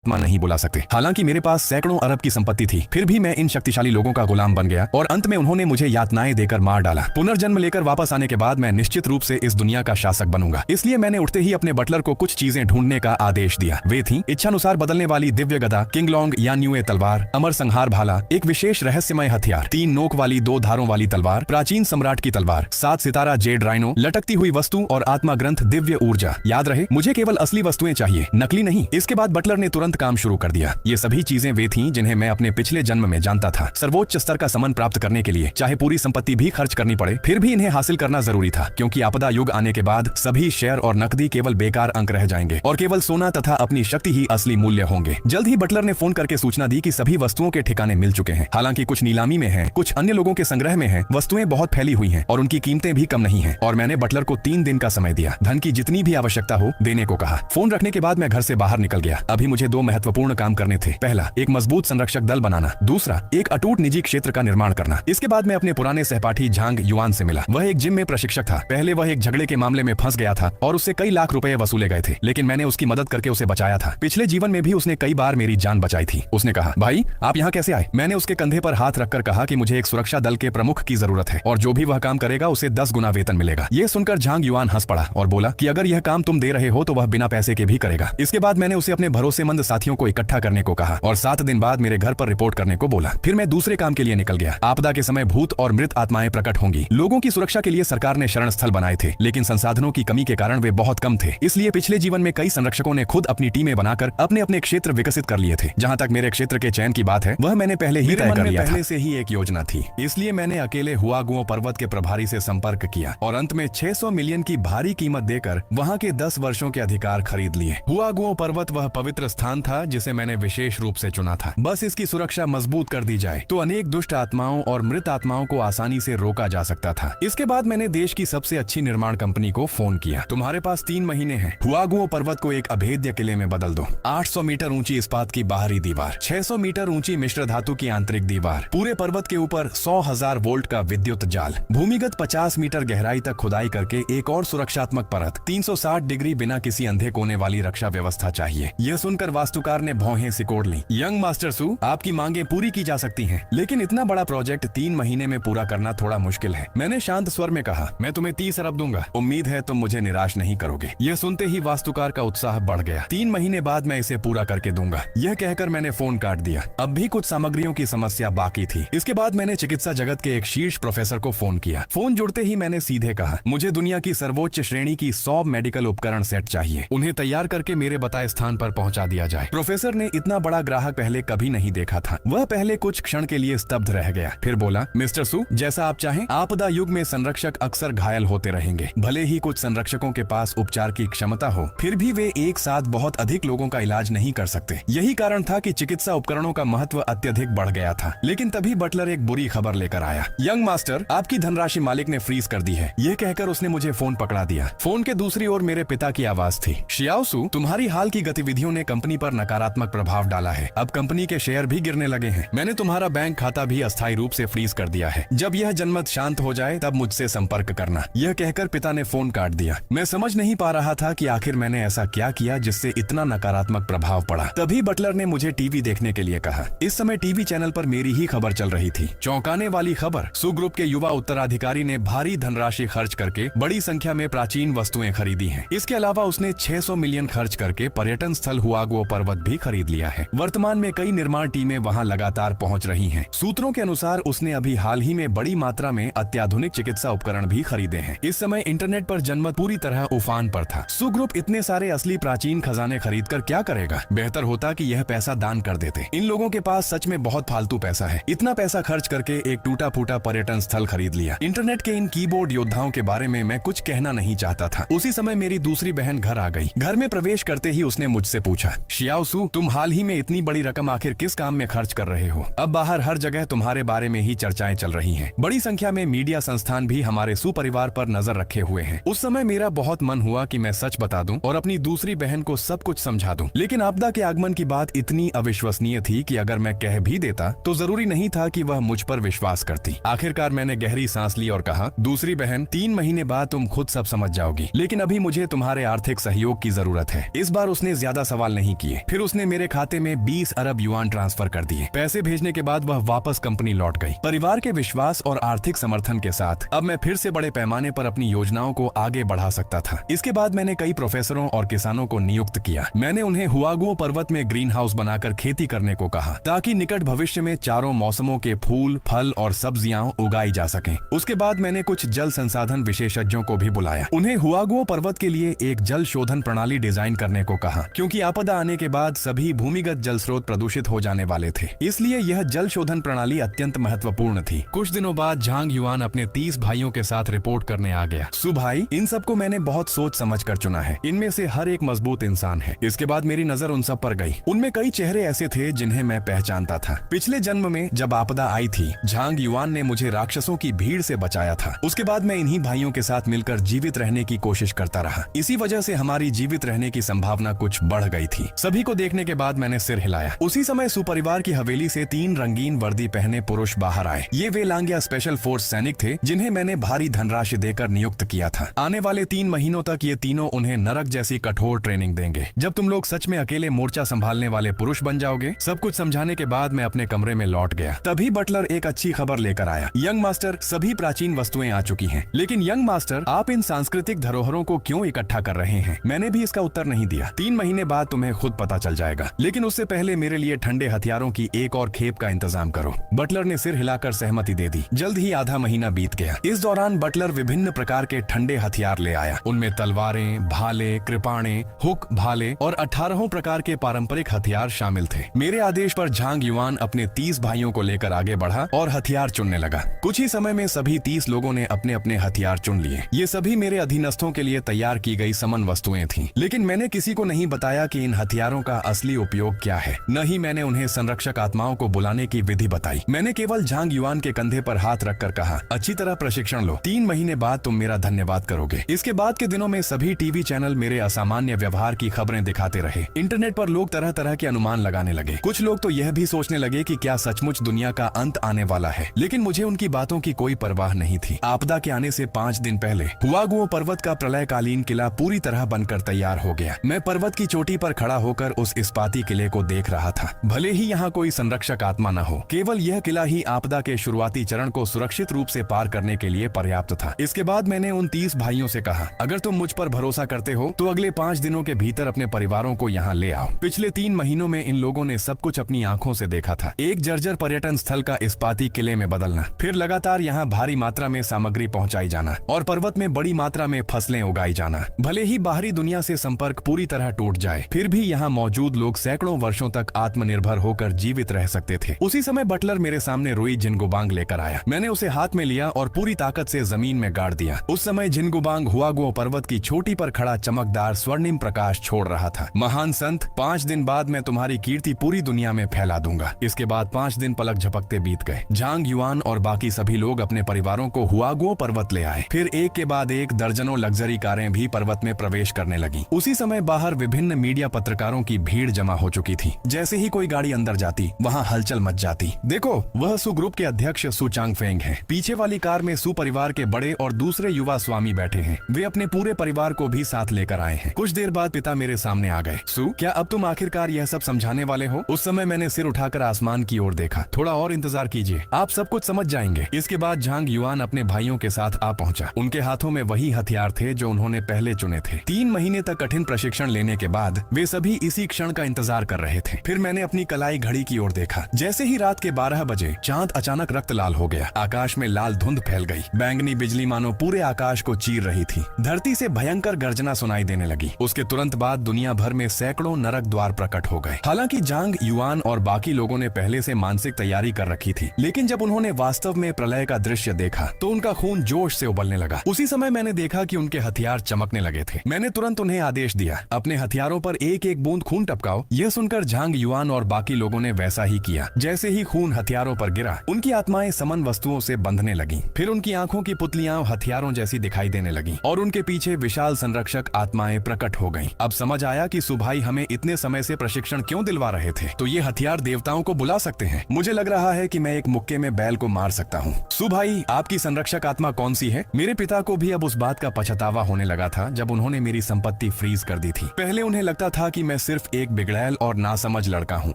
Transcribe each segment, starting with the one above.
आत्मा नहीं बुला सकते। हालांकि मेरे पास सैकड़ों अरब की संपत्ति थी, फिर भी मैं इन शक्तिशाली लोगों का गुलाम बन गया और अंत में उन्होंने मुझे यातनाएं देकर मार डाला। पुनर्जन्म लेकर वापस आने के बाद मैं निश्चित रूप से इस दुनिया का शासक बनूंगा। इसलिए मैंने उठते ही अपने बटलर को कुछ चीजें ढूंढने का आदेश दिया। वे थी इच्छानुसार बदलने वाली दिव्य गदा, किंगलोंग या न्यूए तलवार, अमर संहार भाला, एक विशेष रहस्यमय हथियार, 3 नोक वाली 2 धारों वाली तलवार, प्राचीन सम्राट की तलवार, 7 सितारा जेड राइनो, लटकती हुई वस्तु और आत्मा ग्रंथ दिव्य ऊर्जा। याद रहे, मुझे केवल असली वस्तुएं चाहिए, नकली नहीं। इसके बाद बटलर ने तुरंत काम शुरू कर दिया। ये सभी चीजें वे थीं जिन्हें मैं अपने पिछले जन्म में जानता था। सर्वोच्च स्तर का समन प्राप्त करने के लिए चाहे पूरी संपत्ति भी खर्च करनी पड़े, फिर भी इन्हें हासिल करना जरूरी था, क्योंकि आपदा युग आने के बाद सभी शेयर और नकदी केवल बेकार अंक रह जाएंगे और केवल सोना तथा अपनी शक्ति ही असली मूल्य होंगे। जल्द ही बटलर ने फोन करके सूचना दी कि सभी वस्तुओं के ठिकाने मिल चुके हैं। हालांकि कुछ नीलामी में हैं, कुछ अन्य लोगों के संग्रह में हैं। वस्तुएं बहुत फैली हुई हैं और उनकी कीमतें भी कम नहीं हैं। और मैंने बटलर को 3 दिन का समय दिया, धन की जितनी भी आवश्यकता हो देने को कहा। फोन रखने के बाद मैं घर से बाहर निकल गया। अभी मुझे 2 महत्वपूर्ण काम करने थे। पहला, एक मजबूत संरक्षक दल बनाना। दूसरा, एक अटूट निजी क्षेत्र का निर्माण करना। इसके बाद मैं अपने पुराने सहपाठी झांग युआन से मिला। वह एक जिम में प्रशिक्षक था। पहले वह एक झगड़े के मामले में फंस गया था और उससे कई लाख रुपए वसूले गए थे, लेकिन मैंने उसकी मदद करके उसे बचाया था। पिछले जीवन में भी उसने कई बार मेरी जान बचाई थी। उसने कहा, भाई आप यहाँ कैसे आए? मैंने उसके कंधे पर हाथ रखकर कहा कि मुझे एक सुरक्षा दल के प्रमुख की जरूरत है और जो भी वह काम करेगा उसे 10 गुना वेतन मिलेगा। ये सुनकर झांग युआन हंस पड़ा और बोला कि अगर यह काम तुम दे रहे हो तो वह बिना पैसे के भी करेगा। इसके बाद मैंने उसे अपने भरोसेमंद साथियों को इकट्ठा करने को कहा और 7 दिन बाद मेरे घर पर रिपोर्ट करने को बोला। फिर मैं दूसरे काम के लिए निकल गया। आपदा के समय भूत और मृत आत्माएं प्रकट होंगी। लोगों की सुरक्षा के लिए सरकार ने शरण स्थल बनाए थे, लेकिन संसाधनों की कमी के कारण वे बहुत कम थे। इसलिए पिछले जीवन में कई संरक्षकों ने खुद अपनी टीमें बनाकर अपने अपने क्षेत्र विकसित कर लिए थे। जहां तक मेरे क्षेत्र के चयन की बात है, वह मैंने पहले ही तय कर लिया था। पहले से ही एक योजना थी, इसलिए मैंने अकेले हुआगुओ पर्वत के प्रभारी से संपर्क किया और अंत में 600 मिलियन की भारी कीमत देकर वहां के 10 वर्षों के अधिकार खरीद लिए। हुआगुओ पर्वत वह पवित्र स्थान था जिसे मैंने विशेष रूप से चुना था। बस इसकी सुरक्षा मजबूत कर दी जाए तो अनेक दुष्ट आत्माओं और मृत आत्माओं को आसानी से रोका जा सकता था। इसके बाद मैंने देश की सबसे अच्छी निर्माण कंपनी को फोन किया। तुम्हारे पास 3 महीने हैं। हुआगुओ पर्वत को एक अभेद्य किले में बदल दो। 800 मीटर ऊंची इस्पात की बाहरी दीवार, 600 मीटर ऊंची मिश्र धातु की आंतरिक दीवार, पूरे पर्वत के ऊपर 100,000 वोल्ट का विद्युत जाल, भूमिगत 50 मीटर गहराई तक खुदाई करके एक और सुरक्षात्मक परत, 360 डिग्री बिना किसी अंधे कोने वाली रक्षा व्यवस्था चाहिए। यह सुनकर वास्तुकार ने भौहें सिकोड़ ली। यंग मास्टर सू, आपकी मांगे पूरी की जा सकती हैं, लेकिन इतना बड़ा प्रोजेक्ट 3 महीने में पूरा करना थोड़ा मुश्किल है। मैंने शांत स्वर में कहा, मैं तुम्हें 30 अरब दूंगा। उम्मीद है तुम मुझे निराश नहीं करोगे। यह सुनते ही वास्तुकार का उत्साह बढ़ गया। 3 महीने बाद मैं इसे पूरा करके दूंगा। यह कहकर मैंने फोन काट दिया। अब भी कुछ सामग्रियों की समस्या बाकी थी। इसके बाद मैंने चिकित्सा जगत के एक शीर्ष प्रोफेसर को फोन किया। फोन जुड़ते ही मैंने सीधे कहा, मुझे दुनिया की सर्वोच्च श्रेणी की 100 मेडिकल उपकरण सेट चाहिए। उन्हें तैयार करके मेरे बताए स्थान पर पहुंचा दिया जाए। प्रोफेसर ने इतना बड़ा ग्राहक पहले कभी नहीं देखा था। वह पहले कुछ क्षण के लिए स्तब्ध रह गया, फिर बोला, मिस्टर सू, जैसा आप चाहें। आपदा युग में संरक्षक अक्सर घायल होते रहेंगे। भले ही कुछ संरक्षकों के पास उपचार की क्षमता हो, फिर भी वे एक साथ बहुत अधिक लोगों का इलाज नहीं कर सकते। यही कारण था कि चिकित्सा उपकरणों का महत्व अत्यधिक बढ़ गया था। लेकिन तभी बटलर एक बुरी खबर लेकर आया। यंग मास्टर, आपकी धनराशि मालिक ने फ्रीज कर दी है। यह कहकर उसने मुझे फोन पकड़ा दिया। फोन के दूसरी ओर मेरे पिता की आवाज थी, शियाओसू, तुम्हारी हाल की गतिविधियों ने कंपनी पर नकारात्मक प्रभाव डाला है। अब कंपनी के शेयर भी गिरने लगे हैं। मैंने तुम्हारा बैंक खाता भी अस्थायी रूप से फ्रीज कर दिया है। जब यह जनमत शांत हो जाए तब मुझसे संपर्क करना। यह कहकर पिता ने फोन काट दिया। मैं समझ नहीं पा रहा था कि आखिर मैंने ऐसा क्या किया जिससे इतना नकारात्मक प्रभाव पड़ा। तभी बटलर ने मुझे टीवी देखने के लिए कहा। इस समय टीवी चैनल पर मेरी ही खबर चल रही थी। चौंकाने वाली खबर, सू ग्रुप के युवा उत्तराधिकारी ने भारी धनराशि खर्च करके बड़ी संख्या में प्राचीन वस्तुएं खरीदी हैं। इसके अलावा उसने 600 मिलियन खर्च करके पर्यटन स्थल हुआगुओ पर्वत भी खरीद लिया है। वर्तमान में कई निर्माण टीमें वहां लगातार पहुंच रही हैं। सूत्रों के अनुसार उसने अभी हाल ही में बड़ी मात्रा में अत्याधुनिक चिकित्सा उपकरण भी खरीदे हैं। इस समय इंटरनेट पर जनमत पूरी तरह उफान पर था। सू ग्रुप इतने सारे असली प्राचीन खजाने खरीद कर क्या करेगा? बेहतर होता कि यह पैसा दान कर देते। इन लोगों के पास सच में बहुत फालतू पैसा है। इतना पैसा खर्च करके एक टूटा फूटा पर्यटन स्थल खरीद लिया। इंटरनेट के इन कीबोर्ड योद्धाओं के बारे में मैं कुछ कहना नहीं चाहता था। उसी समय मेरी दूसरी बहन घर आ गई। घर में प्रवेश करते ही उसने मुझसे पूछा, शियाओसू, तुम हाल ही में इतनी बड़ी रकम आखिर किस काम में खर्च कर रहे हो? अब बाहर हर जगह तुम्हारे बारे में ही चर्चाएं चल रही हैं। बड़ी संख्या में मीडिया संस्थान भी हमारे सुपरिवार पर नजर रखे हुए हैं। उस समय मेरा बहुत मन हुआ कि मैं सच बता दूं और अपनी दूसरी बहन को सब कुछ समझा दूं, लेकिन आपदा के आगमन की बात इतनी अविश्वसनीय थी कि अगर मैं कह भी देता तो जरूरी नहीं था कि वह मुझ पर विश्वास करती। आखिरकार मैंने गहरी सांस ली और कहा, दूसरी बहन, 3 महीने बाद तुम खुद सब समझ जाओगी, लेकिन अभी मुझे तुम्हारे आर्थिक सहयोग की जरूरत है। इस बार उसने ज्यादा सवाल नहीं किए। चाहिए। फिर उसने मेरे खाते में 20 अरब युआन ट्रांसफर कर दिए। पैसे भेजने के बाद वह वापस कंपनी लौट गई। परिवार के विश्वास और आर्थिक समर्थन के साथ अब मैं फिर से बड़े पैमाने पर अपनी योजनाओं को आगे बढ़ा सकता था। इसके बाद मैंने कई प्रोफेसरों और किसानों को नियुक्त किया। मैंने उन्हें हुआगुओ पर्वत में ग्रीन हाउस बनाकर खेती करने को कहा, ताकि निकट भविष्य में चारों मौसमों के फूल, फल और सब्जियां उगाई जा सकें। उसके बाद मैंने कुछ जल संसाधन विशेषज्ञों को भी बुलाया। उन्हें हुआगुओ पर्वत के लिए एक जल शोधन प्रणाली डिजाइन करने को कहा, क्योंकि आपदा आने के बाद सभी भूमिगत जल स्रोत प्रदूषित हो जाने वाले थे। इसलिए यह जल शोधन प्रणाली अत्यंत महत्वपूर्ण थी। कुछ दिनों बाद झांग युआन अपने 30 भाइयों के साथ रिपोर्ट करने आ गया। सु भाई, इन सबको मैंने बहुत सोच समझ कर चुना है। इनमें से हर एक मजबूत इंसान है। इसके बाद मेरी नजर उन सब पर गई। उनमें कई चेहरे ऐसे थे जिन्हें मैं पहचानता था। पिछले जन्म में जब आपदा आई थी, झांग युआन ने मुझे राक्षसों की भीड़ से बचाया था। उसके बाद मैं इन्हीं भाइयों के साथ मिलकर जीवित रहने की कोशिश करता रहा। इसी वजह से हमारी जीवित रहने की संभावना कुछ बढ़ गई थी। सभी को देखने के बाद मैंने सिर हिलाया। उसी समय सुपरिवार की हवेली से 3 रंगीन वर्दी पहने पुरुष बाहर आए। ये वे लांगिया स्पेशल फोर्स सैनिक थे जिन्हें मैंने भारी धनराशि देकर नियुक्त किया था। आने वाले 3 महीनों तक ये तीनों उन्हें नरक जैसी कठोर ट्रेनिंग देंगे। जब तुम लोग सच में अकेले मोर्चा संभालने वाले पुरुष बन जाओगे। सब कुछ समझाने के बाद मैं अपने कमरे में लौट गया। तभी बटलर एक अच्छी खबर लेकर आया। यंग मास्टर, सभी प्राचीन वस्तुएं आ चुकी हैं। लेकिन यंग मास्टर, आप इन सांस्कृतिक धरोहरों को क्यों इकट्ठा कर रहे हैं? मैंने भी इसका उत्तर नहीं दिया। 3 महीने बाद तुम्हें खुद पता चल जाएगा। लेकिन उससे पहले मेरे लिए ठंडे हथियारों की एक और खेप का इंतजाम करो। बटलर ने सिर हिलाकर सहमति दे दी। जल्द ही आधा महीना बीत गया। इस दौरान बटलर विभिन्न प्रकार के ठंडे हथियार ले आया। उनमें तलवारें, भाले, कृपाणे, हुक, भाले और 18 प्रकार के पारंपरिक हथियार शामिल थे। मेरे आदेश पर झांग युआन अपने 30 भाइयों को लेकर आगे बढ़ा और हथियार चुनने लगा। कुछ ही समय में सभी 30 लोगों ने अपने अपने हथियार चुन लिए। ये सभी मेरे अधीनस्थों के लिए तैयार की गई समन वस्तुएं थीं। लेकिन मैंने किसी को नहीं बताया कि इन हथियारों का असली उपयोग क्या है। न ही मैंने उन्हें संरक्षक आत्माओं को बुलाने की विधि बताई। मैंने केवल झांग युआन के कंधे पर हाथ रखकर कहा, अच्छी तरह प्रशिक्षण लो। 3 महीने बाद तुम मेरा धन्यवाद करोगे। इसके बाद के दिनों में सभी टीवी चैनल मेरे असामान्य व्यवहार की खबरें दिखाते रहे। इंटरनेट पर लोग तरह तरह के अनुमान लगाने लगे। कुछ लोग तो यह भी सोचने लगे कि क्या सचमुच दुनिया का अंत आने वाला है। लेकिन मुझे उनकी बातों की कोई परवाह नहीं थी। आपदा के आने से 5 दिन पहले हुआगुओ पर्वत का प्रलयकालीन किला पूरी तरह बनकर तैयार हो गया। मैं पर्वत की चोटी पर खड़ा होकर उस इस्पाती किले को देख रहा था। भले ही यहाँ कोई संरक्षक आत्मा न हो, केवल यह किला ही आपदा के शुरुआती चरण को सुरक्षित रूप से पार करने के लिए पर्याप्त था। इसके बाद मैंने उन 30 भाइयों से कहा, अगर तुम मुझ पर भरोसा करते हो तो अगले 5 दिनों के भीतर अपने परिवारों को यहाँ ले आओ। पिछले 3 महीनों में इन लोगों ने सब कुछ अपनी आंखों से देखा था। एक जर्जर पर्यटन स्थल का इस्पाती किले में बदलना, फिर लगातार यहाँ भारी मात्रा में सामग्री पहुँचाई जाना और पर्वत में बड़ी मात्रा में फसलें उगाई जाना। भले ही बाहरी दुनिया से संपर्क पूरी तरह टूट जाए, फिर भी यहाँ मौजूद लोग सैकड़ों वर्षों तक आत्मनिर्भर होकर जीवित रह सकते थे। उसी समय बटलर मेरे सामने रुई जिनगुबांग लेकर आया। मैंने उसे हाथ में लिया और पूरी ताकत से जमीन में गाड़ दिया। उस समय जिनगुबांग हुआगुओ पर्वत की चोटी पर खड़ा चमकदार स्वर्णिम प्रकाश छोड़ रहा था। महान संत, 5 दिन बाद मैं तुम्हारी कीर्ति पूरी दुनिया में फैला दूंगा। इसके बाद 5 दिन पलक झपकते बीत गए। झांग युआन और बाकी सभी लोग अपने परिवारों को हुआगुओ पर्वत ले आए। फिर एक के बाद एक दर्जनों लग्जरी कारें भी पर्वत में प्रवेश करने लगी। उसी समय बाहर विभिन्न मीडिया पत्रकारों की भीड़ जमा हो चुकी थी। जैसे ही कोई गाड़ी अंदर जाती, वहाँ हलचल मच जाती। देखो, वह सु ग्रुप के अध्यक्ष सु चांगफेंग हैं। पीछे वाली कार में सु परिवार के बड़े और दूसरे युवा स्वामी बैठे हैं। वे अपने पूरे परिवार को भी साथ लेकर आए हैं। कुछ देर बाद पिता मेरे सामने आ गए। सु, क्या अब तुम आखिरकार यह सब समझाने वाले हो? उस समय मैंने सिर उठाकर आसमान की ओर देखा। थोड़ा और इंतजार कीजिए, आप सब कुछ समझ जाएंगे। इसके बाद झांग युआन अपने भाइयों के साथ आ पहुंचा। उनके हाथों में वही हथियार थे जो उन्होंने पहले चुने थे। 3 महीने तक कठिन प्रशिक्षण लेने के बाद वे सभी इसी क्षण का इंतजार कर रहे थे। फिर मैंने अपनी कलाई घड़ी की ओर देखा। जैसे ही रात के 12 बजे चांद अचानक रक्त लाल हो गया। आकाश में लाल धुंध फैल गई। बैंगनी बिजली मानो पूरे आकाश को चीर रही थी। धरती से भयंकर गर्जना सुनाई देने लगी। उसके तुरंत बाद दुनिया भर में सैकड़ों नरक द्वार प्रकट हो गए। हालांकि झांग युआन और बाकी लोगों ने पहले से मानसिक तैयारी कर रखी थी, लेकिन जब उन्होंने वास्तव में प्रलय का दृश्य देखा तो उनका खून जोश से उबलने लगा। उसी समय मैंने देखा कि उनके हथियार चमकने लगे थे। मैंने तुरंत उन्हें आदेश दिया, अपने हथियारों पर एक एक बूंद खून टपकाओ। यह सुनकर झांग युआन और बाकी लोगों ने वैसा ही किया। जैसे ही खून हथियारों पर गिरा, उनकी आत्माएं समन वस्तुओं से बंधने लगी। फिर उनकी आंखों की पुतलियां हथियारों जैसी दिखाई देने लगी और उनके पीछे विशाल संरक्षक आत्माएं प्रकट हो गईं। अब समझ आया कि सुभाई हमें इतने समय से प्रशिक्षण क्यों दिलवा रहे थे। तो ये हथियार देवताओं को बुला सकते हैं। मुझे लग रहा है कि मैं एक मुक्के में बैल को मार सकता हूँ। सुभाई, आपकी संरक्षक आत्मा कौन सी है? मेरे पिता को भी अब उस बात का पछतावा होने लगा था जब उन्होंने मेरी संपत्ति फ्रीज कर दी थी। पहले उन्हें लगता था कि मैं सिर्फ एक बिगड़ैल और नासमझ लड़का हूँ।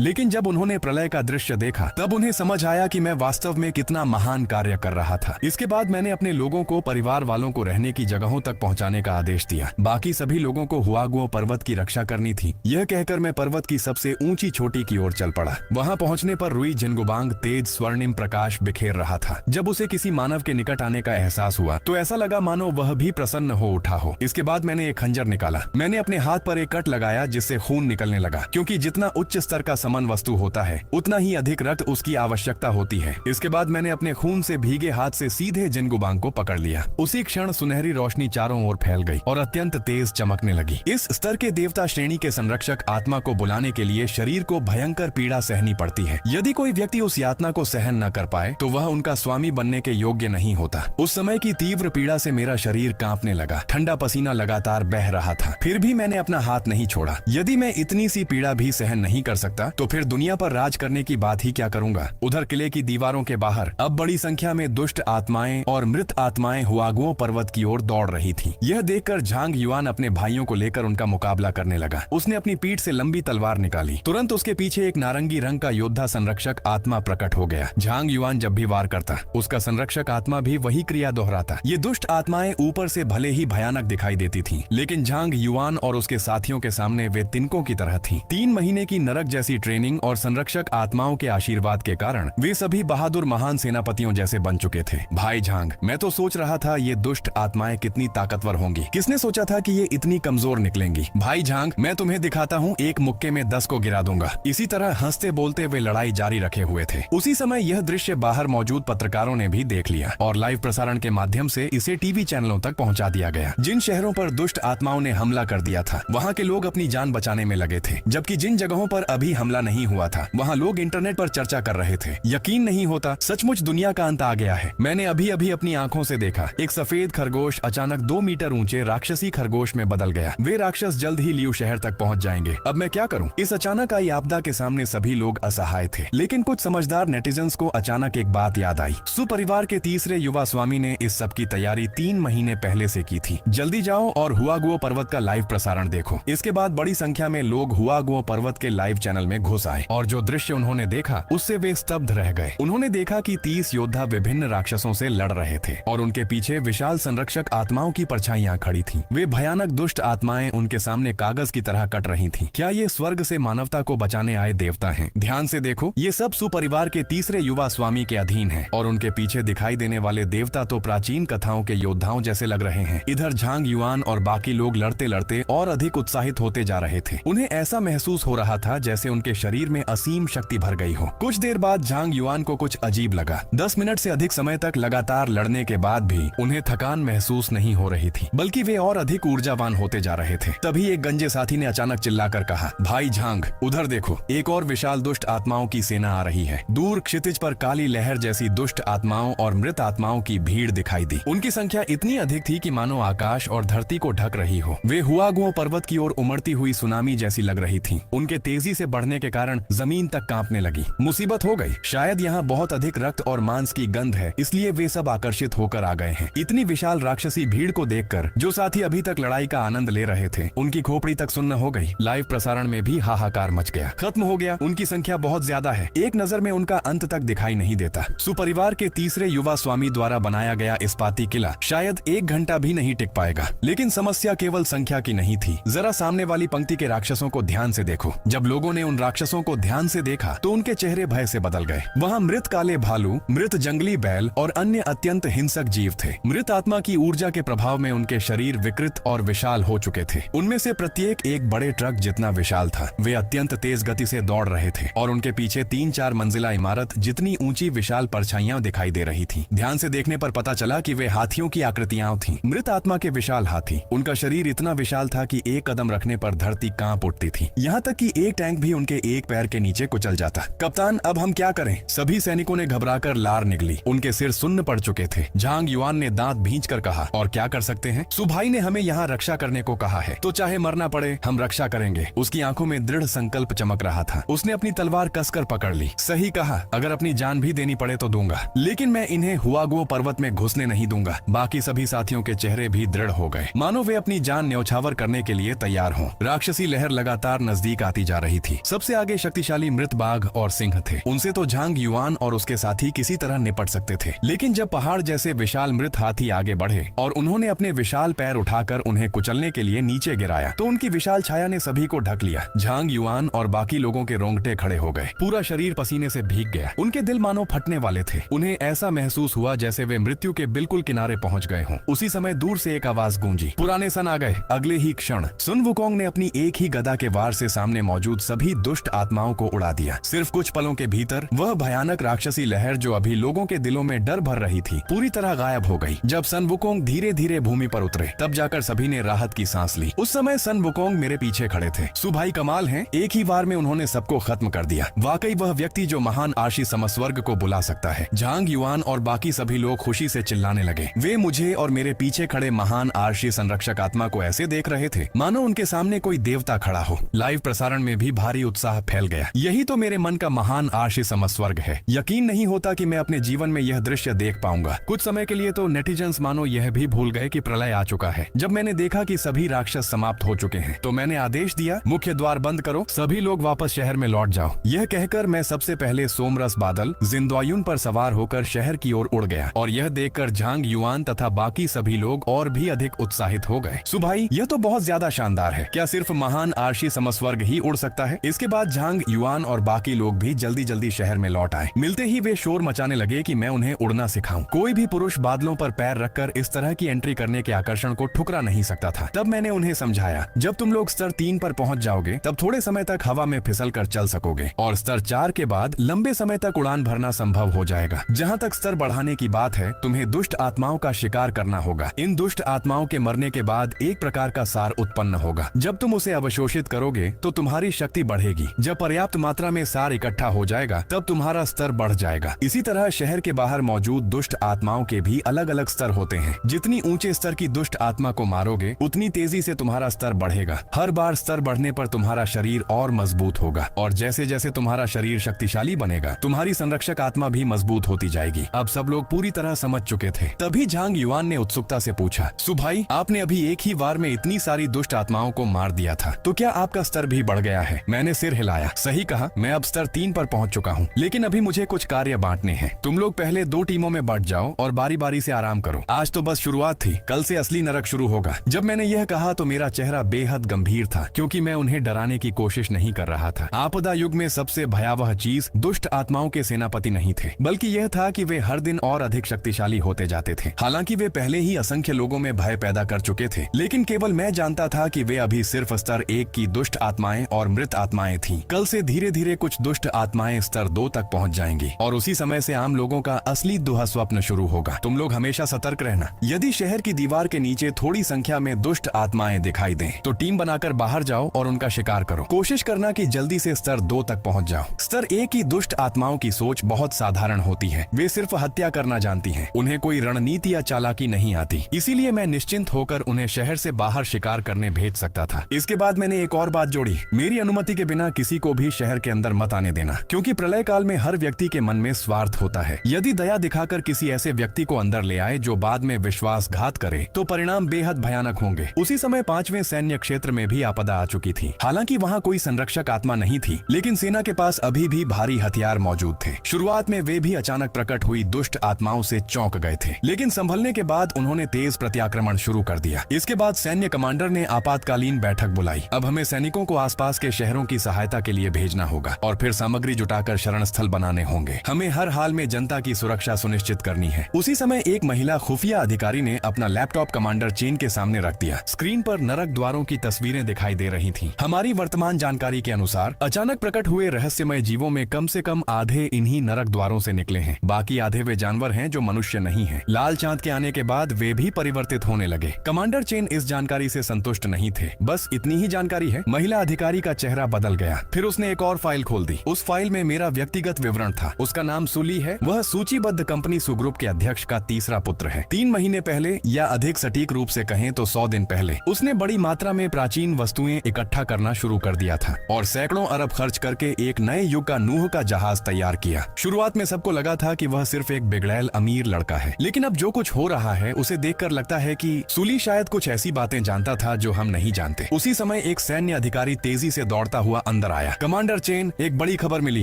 लेकिन जब उन्होंने प्रलय का दृश्य देखा तब उन्हें समझ आया कि मैं वास्तव में कितना महान कार्य कर रहा था। इसके बाद मैंने अपने लोगों को परिवार वालों को रहने की जगहों तक पहुंचाने का आदेश दिया। बाकी सभी लोगों को हुआगुओ पर्वत की रक्षा करनी थी। यह कहकर मैं पर्वत की सबसे ऊंची चोटी की ओर चल पड़ा। वहां पहुंचने पर रुई जिनगुबांग तेज स्वर्णिम प्रकाश बिखेर रहा था। जब उसे किसी मानव के निकट आने का एहसास हुआ तो ऐसा लगा मानो वह भी प्रसन्न हो उठा हो। इसके बाद मैंने एक खंजर निकाला। मैंने अपने हाथ पर एक कट लगाया जिससे खून निकलने लगा, क्योंकि जितना उच्च स्तर का समन वस्तु होता है उतना ही अधिक रक्त उसकी आवश्यकता होती है। इसके बाद मैंने अपने खून से भीगे हाथ से सीधे जिनगुबांग को पकड़ लिया। उसी क्षण सुनहरी रोशनी चारों ओर फैल गई और अत्यंत तेज चमकने लगी। इस स्तर के देवता श्रेणी के संरक्षक आत्मा को बुलाने के लिए शरीर को भयंकर पीड़ा सहनी पड़ती है। यदि कोई व्यक्ति उस यातना को सहन न कर पाए तो वह उनका स्वामी बनने के योग्य नहीं होता। उस समय की तीव्र पीड़ा से मेरा शरीर कांपने लगा। ठंडा पसीना लगातार बह रहा था। फिर भी मैंने अपना हाथ नहीं छोड़ा। यदि मैं इतनी सी पीड़ा भी सहन नहीं कर सकता तो फिर दुनिया पर राज करने की बात ही क्या करूंगा। उधर किले की दीवारों के बाहर अब बड़ी संख्या में दुष्ट आत्माएं और मृत आत्माएं हुआगुओ पर्वत की ओर दौड़ रही थीं। यह देखकर झांग युआन अपने भाइयों को लेकर उनका मुकाबला करने लगा। उसने अपनी पीठ से लंबी तलवार निकाली। तुरंत उसके पीछे एक नारंगी रंग का योद्धा संरक्षक आत्मा प्रकट हो गया। झांग युआन जब भी वार करता उसका संरक्षक आत्मा भी वही क्रिया दोहराता। ये दुष्ट आत्माएं ऊपर से भले ही भयानक दिखाई देती थीं, लेकिन झांग युआन और उसके साथियों के सामने वे तिनकों की तरह थीं। 3 महीने की नरक जैसी ट्रेनिंग और संरक्षक आत्माओं के आशीर्वाद के कारण वे सभी बहादुर महान सेनापतियों जैसे बन चुके थे। भाई झांग, मैं तो सोच रहा था ये दुष्ट आत्माएं कितनी ताकतवर होंगी। किसने सोचा था कि ये इतनी कमजोर निकलेंगी। भाई झांग, मैं तुम्हें दिखाता हूँ, एक मुक्के में 10 को गिरा दूंगा। इसी तरह हंसते बोलते वे लड़ाई जारी रखे हुए थे। उसी समय यह दृश्य बाहर मौजूद पत्रकारों ने भी देख लिया और लाइव प्रसारण के माध्यम से इसे टीवी चैनलों तक पहुंचा दिया गया। जिन शहरों पर दुष्ट आत्माओं ने हमला कर दिया था वहां के लोग अपनी जान बचाने में लगे थे, जबकि जिन जगहों पर अभी हमला नहीं हुआ था वहां लोग इंटरनेट पर चर्चा कर रहे थे। यकीन नहीं होता, सचमुच दुनिया का अंत आ गया है। मैंने अभी अभी अपनी आंखों से देखा, एक सफेद खरगोश अचानक 2 मीटर ऊंचे राक्षसी खरगोश में बदल गया। वे राक्षस जल्द ही लियू शहर तक पहुंच जाएंगे। अब मैं क्या करूं? इस अचानक आई आपदा के सामने सभी लोग असहाय थे, लेकिन कुछ समझदार नेटिजन्स को अचानक एक बात याद आई। सुपरिवार के तीसरे युवा स्वामी ने इस सब की तैयारी 3 महीने पहले से की थी। जल्दी जाओ और हुआगुओ पर्वत का लाइव प्रसारण देखो। इसके बाद बड़ी संख्या में लोग हुआगुओ पर्वत के लाइव चैनल में घुस आए और जो दृश्य उन्होंने देखा उससे वे स्तब्ध रह गए। उन्होंने देखा कि 30 योद्धा विभिन्न राक्षसों से लड़ रहे थे और उनके पीछे विशाल संरक्षक आत्माओं की परछाइयां खड़ी थीं। वे भयानक दुष्ट आत्माएं उनके सामने कागज की तरह कट रही थीं। क्या ये स्वर्ग से मानवता को बचाने आए देवता हैं? ध्यान से देखो, ये सब सुपरिवार के तीसरे युवा स्वामी के अधीन है और उनके पीछे दिखाई देने वाले देवता तो प्राचीन कथाओं के योद्धाओं जैसे लग रहे हैं। इधर झांग युआन और बाकी लोग लड़ते लड़ते और अधिक उत्साहित होते जा रहे थे। उन्हें ऐसा महसूस हो रहा था जैसे उनके शरीर में असीम शक्ति भर गई हो। कुछ देर बाद झांग युआन को कुछ अजीब लगा। 10 मिनट से अधिक समय तक लगातार लड़ने के बाद भी उन्हें थकान महसूस नहीं हो रही थी, बल्कि वे और अधिक ऊर्जावान होते जा रहे थे। तभी एक गंजे साथी ने अचानक चिल्लाकर कहा, भाई झांग, उधर देखो, एक और विशाल दुष्ट आत्माओं की सेना आ रही है। दूर क्षितिज पर काली लहर जैसी दुष्ट आत्माओं और मृत आत्माओं की भीड़ दिखाई दी। उनकी संख्या इतनी अधिक थी कि मानो आकाश और धरती को ढक रही हो। वे हुआगुओ पर्वत की ओर उमड़ती हुई सुनामी जैसी लग रही थीं। उनके तेजी से बढ़ने के कारण जमीन तक कांपने लगी। मुसीबत हो गई। शायद यहाँ बहुत अधिक रक्त और मांस की गंध है, इसलिए वे सब आकर्षित होकर आ गए हैं। इतनी विशाल राक्षसी भीड़ को देखकर जो साथी अभी तक लड़ाई का आनंद ले रहे थे उनकी खोपड़ी तक सुन्न हो गई। लाइव प्रसारण में भी हाहाकार मच गया। खत्म हो गया, उनकी संख्या बहुत ज्यादा है। एक नजर में उनका अंत तक दिखाई नहीं देता। सुपरिवार के तीसरे युवा स्वामी द्वारा बनाया गया इस्पाती किला शायद 1 घंटा भी नहीं टिक पाएगा। लेकिन समस्या केवल संख्या की नहीं थी। जरा सामने वाली पंक्ति के राक्षसों को ध्यान से देखो। जब लोगों ने उन राक्षसों को ध्यान से देखा तो उनके चेहरे भय से बदल गए। वहाँ मृत काले भालू, मृत जंगली बैल और अन्य अत्यंत हिंसक जीव थे। मृत आत्मा की ऊर्जा के प्रभाव में उनके शरीर विकृत और विशाल हो चुके थे। उनमें से प्रत्येक एक बड़े ट्रक जितना विशाल था। वे अत्यंत तेज गति से दौड़ रहे थे और उनके पीछे 3-4 मंजिला इमारत जितनी ऊंची विशाल परछाइयां दिखाई दे रही थी। ध्यान से देखने पर पता चला कि वे हाथियों की आकृतियां थीं। मृत आत्मा के विशाल हाथी। उनका शरीर इतना विशाल था कि एक कदम रखने पर धरती कांप उठती थी। यहाँ तक कि एक टैंक भी उनके एक पैर के नीचे कुचल जाता। कप्तान, अब हम क्या करें? सभी सैनिकों ने घबराकर लार निकली। उनके सिर सुन्न पड़ चुके थे। झांग युआन ने दांत भींच कर कहा, और क्या कर सकते हैं? सुभाई ने हमें यहाँ रक्षा करने को कहा है, तो चाहे मरना पड़े हम रक्षा करेंगे। उसकी आंखों में दृढ़ संकल्प चमक रहा था। उसने अपनी तलवार कसकर पकड़ ली। सही कहा, अगर अपनी जान भी देनी पड़े तो दूंगा, लेकिन मैं इन्हें हुआगुओ पर्वत में घुसने नहीं दूंगा। बाकी सभी साथियों के चेहरे भी दृढ़ हो गए, मानो वे अपनी जान न्यौछावर करने के लिए तैयार हों। राक्षसी राक्षसी लहर लगातार नजदीक आती जा रही थी। सबसे आगे शक्तिशाली मृत बाघ और सिंह थे। उनसे तो झांग युआन और उसके साथी किसी तरह निपट सकते थे, लेकिन जब पहाड़ जैसे विशाल मृत हाथी आगे बढ़े और उन्होंने अपने विशाल पैर उठाकर उन्हें कुचलने के लिए नीचे गिराया, तो उनकी विशाल छाया ने सभी को ढक लिया। झांग युआन और बाकी लोगों के रोंगटे खड़े हो गए। पूरा शरीर पसीने से भीग गया। उनके दिल मानो फटने वाले थे। उन्हें ऐसा महसूस हुआ जैसे वे मृत्यु के बिल्कुल किनारे पहुंच गए हों। उसी समय दूर से एक आवाज गूंजी, पुराने सन आ गए। अगले ही क्षण सुन वुकोंग ने अपनी एक ही गदा के वार से सामने मौजूद सभी दुष्ट आत्माओं को उड़ा दिया। सिर्फ कुछ पलों के भीतर वह भयानक राक्षसी लहर जो अभी लोगों के दिलों में डर भर रही थी, पूरी तरह गायब हो गई। जब सन वुकोंग धीरे धीरे भूमि पर उतरे, तब जाकर सभी ने राहत की सांस ली। उस समय सन वुकोंग मेरे पीछे खड़े थे। सुभाई कमाल है, एक ही वार में उन्होंने सबको खत्म कर दिया। वाकई वह व्यक्ति जो महान आशी समस्वर्ग को बुला सकता है। झांग युआन और बाकी सभी लोग खुशी से चिल्लाने लगे। वे मुझे और मेरे पीछे खड़े महान आर्षी संरक्षक आत्मा को ऐसे देख रहे थे मानो उनके सामने कोई देवता खड़ा हो। लाइव प्रसारण में भी भारी उत्साह फैल गया। यही तो मेरे मन का महान आर्षी समस्वर्ग है। यकीन नहीं होता कि मैं अपने जीवन में यह दृश्य देख पाऊंगा। कुछ समय के लिए तो नेटिजन्स मानो यह भी भूल गए कि प्रलय आ चुका है। जब मैंने देखा कि सभी राक्षस समाप्त हो चुके हैं, तो मैंने आदेश दिया, मुख्य द्वार बंद करो, सभी लोग वापस शहर में लौट जाओ। यह कहकर मैं सबसे पहले सोमरस बादल जिंदवायुन पर सवार होकर शहर की ओर उड़ गया और यह देखकर झांग युआन तथा बाकी सभी लोग और भी अधिक उत्साहित हो गए। सुभाई, यह तो बहुत ज्यादा शानदार है। क्या सिर्फ महान आर्षी समस्वर्ग ही उड़ सकता है? इसके बाद झांग युआन और बाकी लोग भी जल्दी जल्दी शहर में लौट आए। मिलते ही वे शोर मचाने लगे कि मैं उन्हें उड़ना सिखाऊं। कोई भी पुरुष बादलों पर पैर रखकर इस तरह की एंट्री करने के आकर्षण को ठुकरा नहीं सकता था। तब मैंने उन्हें समझाया, जब तुम लोग स्तर 3 पर पहुंच जाओगे, तब थोड़े समय तक हवा में फिसल कर चल सकोगे और स्तर 4 के बाद लंबे समय तक उड़ान भरना संभव हो जाएगा। जहाँ तक स्तर बढ़ाने की बात है, तुम्हें दुष्ट आत्माओं का शिकार करना होगा। इन दुष्ट आत्माओं के मरने के बाद एक प्रकार का सार उत्पन्न होगा। जब तुम उसे अवशोषित करोगे तो तुम्हारी शक्ति बढ़ेगी। जब पर्याप्त मात्रा में सार इकट्ठा हो जाएगा, तब तुम्हारा स्तर बढ़ जाएगा। इसी तरह शहर के बाहर मौजूद दुष्ट आत्माओं के भी अलग अलग स्तर होते हैं। जितनी ऊंचे स्तर की दुष्ट आत्मा को मारोगे, उतनी तेजी से तुम्हारा स्तर बढ़ेगा। हर बार स्तर बढ़ने पर तुम्हारा शरीर और मजबूत होगा और जैसे जैसे तुम्हारा शरीर शक्तिशाली बनेगा, तुम्हारी संरक्षक आत्मा भी मजबूत होती जाएगी। अब सब लोग पूरी तरह समझ चुके थे। तभी झांग युआन ने उत्सुकता से पूछा, सुभाई, आपने अभी एक ही वार में इतनी सारी दुष्ट आत्माओं को मार दिया था, तो क्या आपका स्तर भी बढ़ गया है? मैंने सिर हिलाया। सही कहा, मैं अब स्तर 3 पर पहुंच चुका हूं, लेकिन अभी मुझे कुछ कार्य बांटने हैं। तुम लोग पहले 2 टीमों में बंट जाओ और बारी बारी से आराम करो। आज तो बस शुरुआत थी, कल से असली नरक शुरू होगा। जब मैंने यह कहा तो मेरा चेहरा बेहद गंभीर था, क्योंकि मैं उन्हें डराने की कोशिश नहीं कर रहा था। आपदा युग में सबसे भयावह चीज दुष्ट आत्माओं के सेनापति नहीं थे, बल्कि यह था कि वे हर दिन और अधिक शक्तिशाली होते जाते थे। हालांकि वे पहले ही असंख्य लोगों में भय पैदा कर चुके थे, लेकिन केवल मैं जानता था कि वे अभी सिर्फ स्तर 1 की दुष्ट आत्माएं और मृत आत्माएं थीं। कल से धीरे धीरे कुछ दुष्ट आत्माएं स्तर 2 तक पहुंच जाएंगी और उसी समय से आम लोगों का असली दुःस्वप्न शुरू होगा। तुम लोग हमेशा सतर्क रहना। यदि शहर की दीवार के नीचे थोड़ी संख्या में दुष्ट आत्माएं दिखाई दें, तो टीम बनाकर बाहर जाओ और उनका शिकार करो। कोशिश करना कि जल्दी से स्तर 2 तक पहुंच जाओ। स्तर 1 की दुष्ट आत्माओं की सोच बहुत साधारण होती है। वे सिर्फ हत्या करना जानती हैं। उन्हें कोई रणनीति या चालाकी नहीं आती। इसीलिए मैं निश्चिंत होकर उन्हें शहर से बाहर शिकार करने भेज सकता था। इसके बाद मैंने एक और बात जोड़ी, मेरी अनुमति के बिना किसी को भी शहर के अंदर मत आने देना, क्योंकि प्रलय काल में हर व्यक्ति के मन में स्वार्थ होता है। यदि दया दिखाकर किसी ऐसे व्यक्ति को अंदर ले आए जो बाद में विश्वासघात करे, तो परिणाम बेहद भयानक होंगे। उसी समय 5वें सैन्य क्षेत्र में भी आपदा आ चुकी थी। हालांकि वहाँ कोई संरक्षक आत्मा नहीं थी, लेकिन सेना के पास अभी भी भारी हथियार मौजूद थे। शुरुआत में वे भी अचानक प्रकट हुई दुष्ट आत्माओं से चौंक गए थे, लेकिन संभलने के बाद उन्होंने तेज प्रत्याक्रमण शुरू कर दिया। इसके बाद सैन्य कमांडर ने आपातकालीन बैठक बुलाई। अब हमें सैनिकों को आसपास के शहरों की सहायता के लिए भेजना होगा और फिर सामग्री जुटाकर शरण स्थल बनाने होंगे। हमें हर हाल में जनता की सुरक्षा सुनिश्चित करनी है। उसी समय एक महिला खुफिया अधिकारी ने अपना लैपटॉप कमांडर चेन के सामने रख दिया। स्क्रीन पर नरक द्वारों की तस्वीरें दिखाई दे रही थीं। हमारी वर्तमान जानकारी के अनुसार अचानक प्रकट हुए रहस्यमय जीवों में कम से कम आधे इन्हीं नरक द्वारों से निकले हैं। बाकी आधे वे जानवर हैं जो मनुष्य नहीं हैं। लाल चांद के आने के बाद वे भी परिवर्तित होने लगे। कमांडर चेन इस जानकारी से संतुष्ट नहीं थे। बस इतनी ही जानकारी है। महिला अधिकारी का चेहरा बदल गया। फिर उसने एक और फाइल खोल दी। उस फाइल में मेरा व्यक्तिगत विवरण था। उसका नाम सुली है। वह सूचीबद्ध कंपनी सुग्रुप के अध्यक्ष का तीसरा पुत्र है। 3 महीने पहले, या अधिक सटीक रूप से कहें तो 100 दिन पहले, उसने बड़ी मात्रा में प्राचीन वस्तुएं इकट्ठा करना शुरू कर दिया था और सैकड़ों अरब खर्च करके एक नए युग का नूह का जहाज तैयार किया। शुरुआत में सबको लगा था कि वह सिर्फ एक बिगड़ैल अमीर लड़का है, लेकिन अब जो कुछ हो रहा है उसे देखकर लगता है कि सुली शायद कुछ ऐसी बातें जानता था जो हम नहीं जानते। उसी समय समय एक सैन्य अधिकारी तेजी से दौड़ता हुआ अंदर आया। कमांडर चेन, एक बड़ी खबर मिली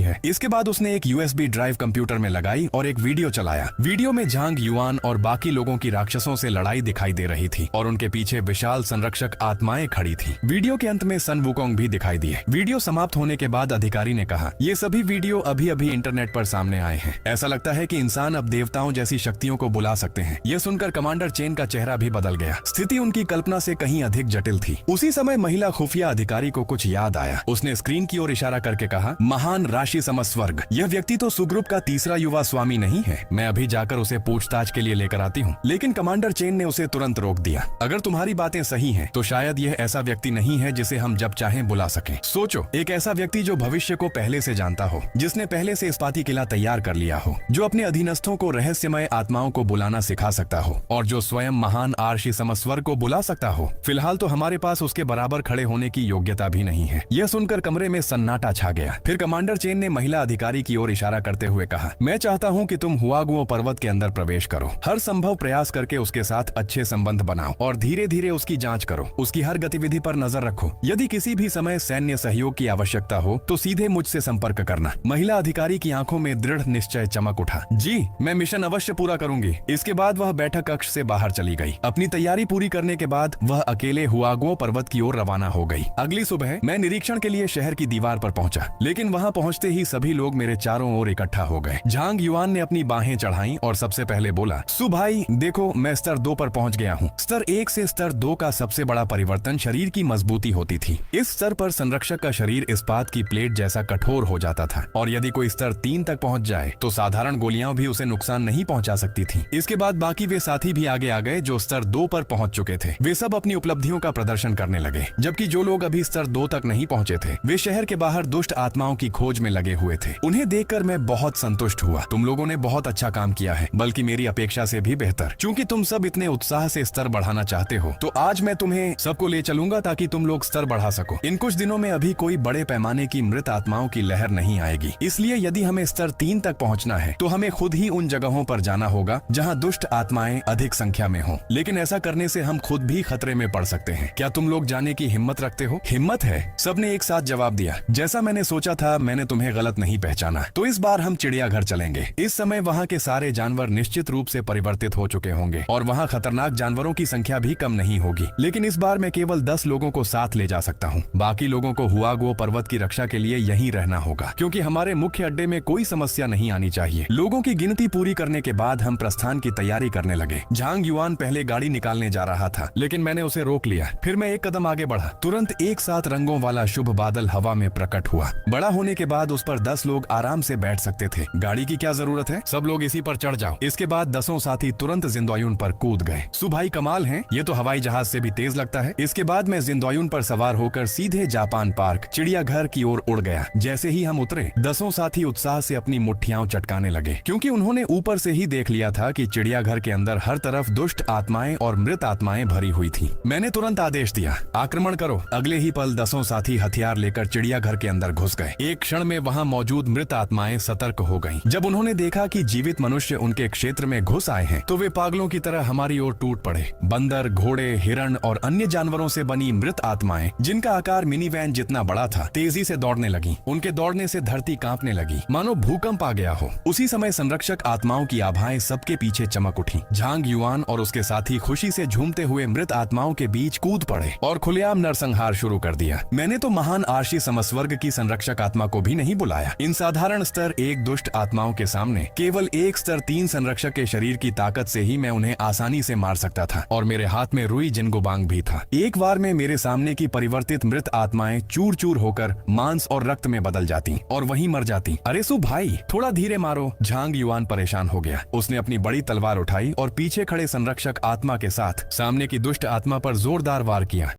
है। इसके बाद उसने एक यूएसबी ड्राइव कंप्यूटर में लगाई और एक वीडियो चलाया। वीडियो में झांग युआन और बाकी लोगों की राक्षसों से लड़ाई दिखाई दे रही थी और उनके पीछे विशाल संरक्षक आत्माएं खड़ी थी। वीडियो के अंत में सन वुकोंग भी दिखाई दिए। वीडियो समाप्त होने के बाद अधिकारी ने कहा, ये सभी वीडियो अभी अभी इंटरनेट पर सामने आए हैं। ऐसा लगता है कि इंसान अब देवताओं जैसी शक्तियों को बुला सकते हैं। यह सुनकर कमांडर चेन का चेहरा भी बदल गया। स्थिति उनकी कल्पना से कहीं अधिक जटिल थी। उसी समय महिला खुफिया अधिकारी को कुछ याद आया। उसने स्क्रीन की ओर इशारा करके कहा, महान राशि समस्वर्ग, यह व्यक्ति तो सुग्रुप का तीसरा युवा स्वामी नहीं है। मैं अभी जाकर उसे पूछताछ के लिए लेकर आती हूँ। लेकिन कमांडर चेन ने उसे तुरंत रोक दिया। अगर तुम्हारी बातें सही हैं, तो शायद यह ऐसा व्यक्ति नहीं है जिसे हम जब चाहें बुला सकें। सोचो, एक ऐसा व्यक्ति जो भविष्य को पहले से जानता हो, जिसने पहले से इस्पाती किला तैयार कर लिया हो, जो अपने अधीनस्थों को रहस्यमय आत्माओं को बुलाना सिखा सकता हो और जो स्वयं महान आर्षि समस्वर्ग को बुला सकता हो। फिलहाल तो हमारे पास उसके बराबर खड़े होने की योग्यता भी नहीं है। यह सुनकर कमरे में सन्नाटा छा गया। फिर कमांडर चेन ने महिला अधिकारी की ओर इशारा करते हुए कहा, मैं चाहता हूं कि तुम हुआगुओ पर्वत के अंदर प्रवेश करो। हर संभव प्रयास करके उसके साथ अच्छे संबंध बनाओ और धीरे धीरे उसकी जांच करो। उसकी हर गतिविधि पर नजर रखो। यदि किसी भी समय सैन्य सहयोग की आवश्यकता हो तो सीधे मुझसे संपर्क करना। महिला अधिकारी की आंखों में दृढ़ निश्चय चमक उठा। जी, मैं मिशन अवश्य पूरा करूंगी। इसके बाद वह बैठक कक्ष से बाहर चली गई। अपनी तैयारी पूरी करने के बाद वह अकेले हुआगुओ पर्वत की ओर रवाना हो गई। अगली सुबह मैं निरीक्षण के लिए शहर की दीवार पर पहुंचा, लेकिन वहां पहुंचते ही सभी लोग मेरे चारों ओर इकट्ठा हो गए। झांग युआन ने अपनी बाहें चढ़ाईं और सबसे पहले बोला, सु भाई देखो, मैं स्तर 2 पर पहुंच गया हूं। स्तर 1 से स्तर 2 का सबसे बड़ा परिवर्तन शरीर की मजबूती होती थी। इस स्तर पर संरक्षक का शरीर इस्पात की प्लेट जैसा कठोर हो जाता था और यदि कोई स्तर 3 तक पहुंच जाए तो साधारण गोलियां भी उसे नुकसान नहीं पहुंचा सकती थी। इसके बाद बाकी वे साथी भी आगे आ गए जो स्तर 2 पर पहुंच चुके थे। वे सब अपनी उपलब्धियों का प्रदर्शन करने लगे, जबकि जो लोग अभी स्तर 2 तक नहीं पहुंचे थे वे शहर के बाहर दुष्ट आत्माओं की खोज में लगे हुए थे। उन्हें देखकर मैं बहुत संतुष्ट हुआ। तुम लोगों ने बहुत अच्छा काम किया है, बल्कि मेरी अपेक्षा से भी बेहतर। क्योंकि तुम सब इतने उत्साह से स्तर बढ़ाना चाहते हो, तो आज मैं तुम्हें सबको ले चलूंगा ताकि तुम लोग स्तर बढ़ा सको। इन कुछ दिनों में अभी कोई बड़े पैमाने की मृत आत्माओं की लहर नहीं आएगी, इसलिए यदि हमें स्तर 3 तक पहुंचना है तो हमें खुद ही उन जगहों पर जाना होगा जहां दुष्ट आत्माएं अधिक संख्या में हों। लेकिन ऐसा करने से हम खुद भी खतरे में पड़ सकते हैं। क्या तुम लोग जाने की हिम्मत रखते हो? हिम्मत है, सबने एक साथ जवाब दिया। जैसा मैंने सोचा था, मैंने तुम्हें गलत नहीं पहचाना। तो इस बार हम चिड़ियाघर चलेंगे। इस समय वहाँ के सारे जानवर निश्चित रूप से परिवर्तित हो चुके होंगे और वहाँ खतरनाक जानवरों की संख्या भी कम नहीं होगी। लेकिन इस बार मैं केवल 10 लोगों को साथ ले जा सकता हूँ। बाकी लोगों को हुआगुओ पर्वत की रक्षा के लिए यहीं रहना होगा, क्योंकि हमारे मुख्य अड्डे में कोई समस्या नहीं आनी चाहिए। लोगों की गिनती पूरी करने के बाद हम प्रस्थान की तैयारी करने लगे। झांग युआन पहले गाड़ी निकालने जा रहा था, लेकिन मैंने उसे रोक लिया। फिर मैं एक कदम आगे बढ़ा। तुरंत एक साथ रंगों वाला शुभ बादल हवा में प्रकट हुआ। बड़ा होने के बाद उस पर 10 लोग आराम से बैठ सकते थे। गाड़ी की क्या जरूरत है, सब लोग इसी पर चढ़ जाओ। इसके बाद 10 साथी तुरंत जिंदायुन पर कूद गए। सुभाई कमाल है, ये तो हवाई जहाज से भी तेज लगता है। इसके बाद मैं जिंदायुन पर सवार होकर सीधे जापान पार्क चिड़ियाघर की ओर उड़ गया। जैसे ही हम उतरे, 10 साथी उत्साह से अपनी मुट्ठियां चटकाने लगे, क्योंकि उन्होंने ऊपर से ही देख लिया था कि चिड़ियाघर के अंदर हर तरफ दुष्ट आत्माएं और मृत आत्माएं भरी हुई थी। मैंने तुरंत आदेश दिया, आक्रमण करो। अगले ही पल 10 साथी हथियार लेकर चिड़ियाघर के अंदर घुस गए। एक क्षण में वहां मौजूद मृत आत्माएं सतर्क हो गईं। जब उन्होंने देखा कि जीवित मनुष्य उनके क्षेत्र में घुस आए हैं, तो वे पागलों की तरह हमारी ओर टूट पड़े। बंदर, घोड़े, हिरण और अन्य जानवरों से बनी मृत आत्माएं, जिनका आकार मिनी वैन जितना बड़ा था, तेजी से दौड़ने लगी। उनके दौड़ने से धरती कांपने लगी, मानो भूकंप आ गया हो। उसी समय संरक्षक आत्माओं की आभाएं सबके पीछे चमक उठी। झांग युआन और उसके साथी खुशी से झूमते हुए मृत आत्माओं के बीच कूद पड़े और खुलेआम नरसंहार शुरू कर दिया। मैंने तो महान आर्षि समस्वर्ग की संरक्षक आत्मा को भी नहीं बुलाया। इन साधारण स्तर 1 दुष्ट आत्माओं के सामने केवल एक स्तर 3 संरक्षक के शरीर की ताकत से ही मैं उन्हें आसानी से मार सकता था, और मेरे हाथ में रुई जिनगुबांग भी था। एक बार में मेरे सामने की परिवर्तित मृत आत्माएं चूर चूर होकर मांस और रक्त में बदल जाती और वहीं मर जाती। अरे सु भाई, थोड़ा धीरे मारो। झांग युआन परेशान हो गया। उसने अपनी बड़ी तलवार उठाई और पीछे खड़े संरक्षक आत्मा के साथ सामने की दुष्ट आत्मा पर जोरदार वार किया।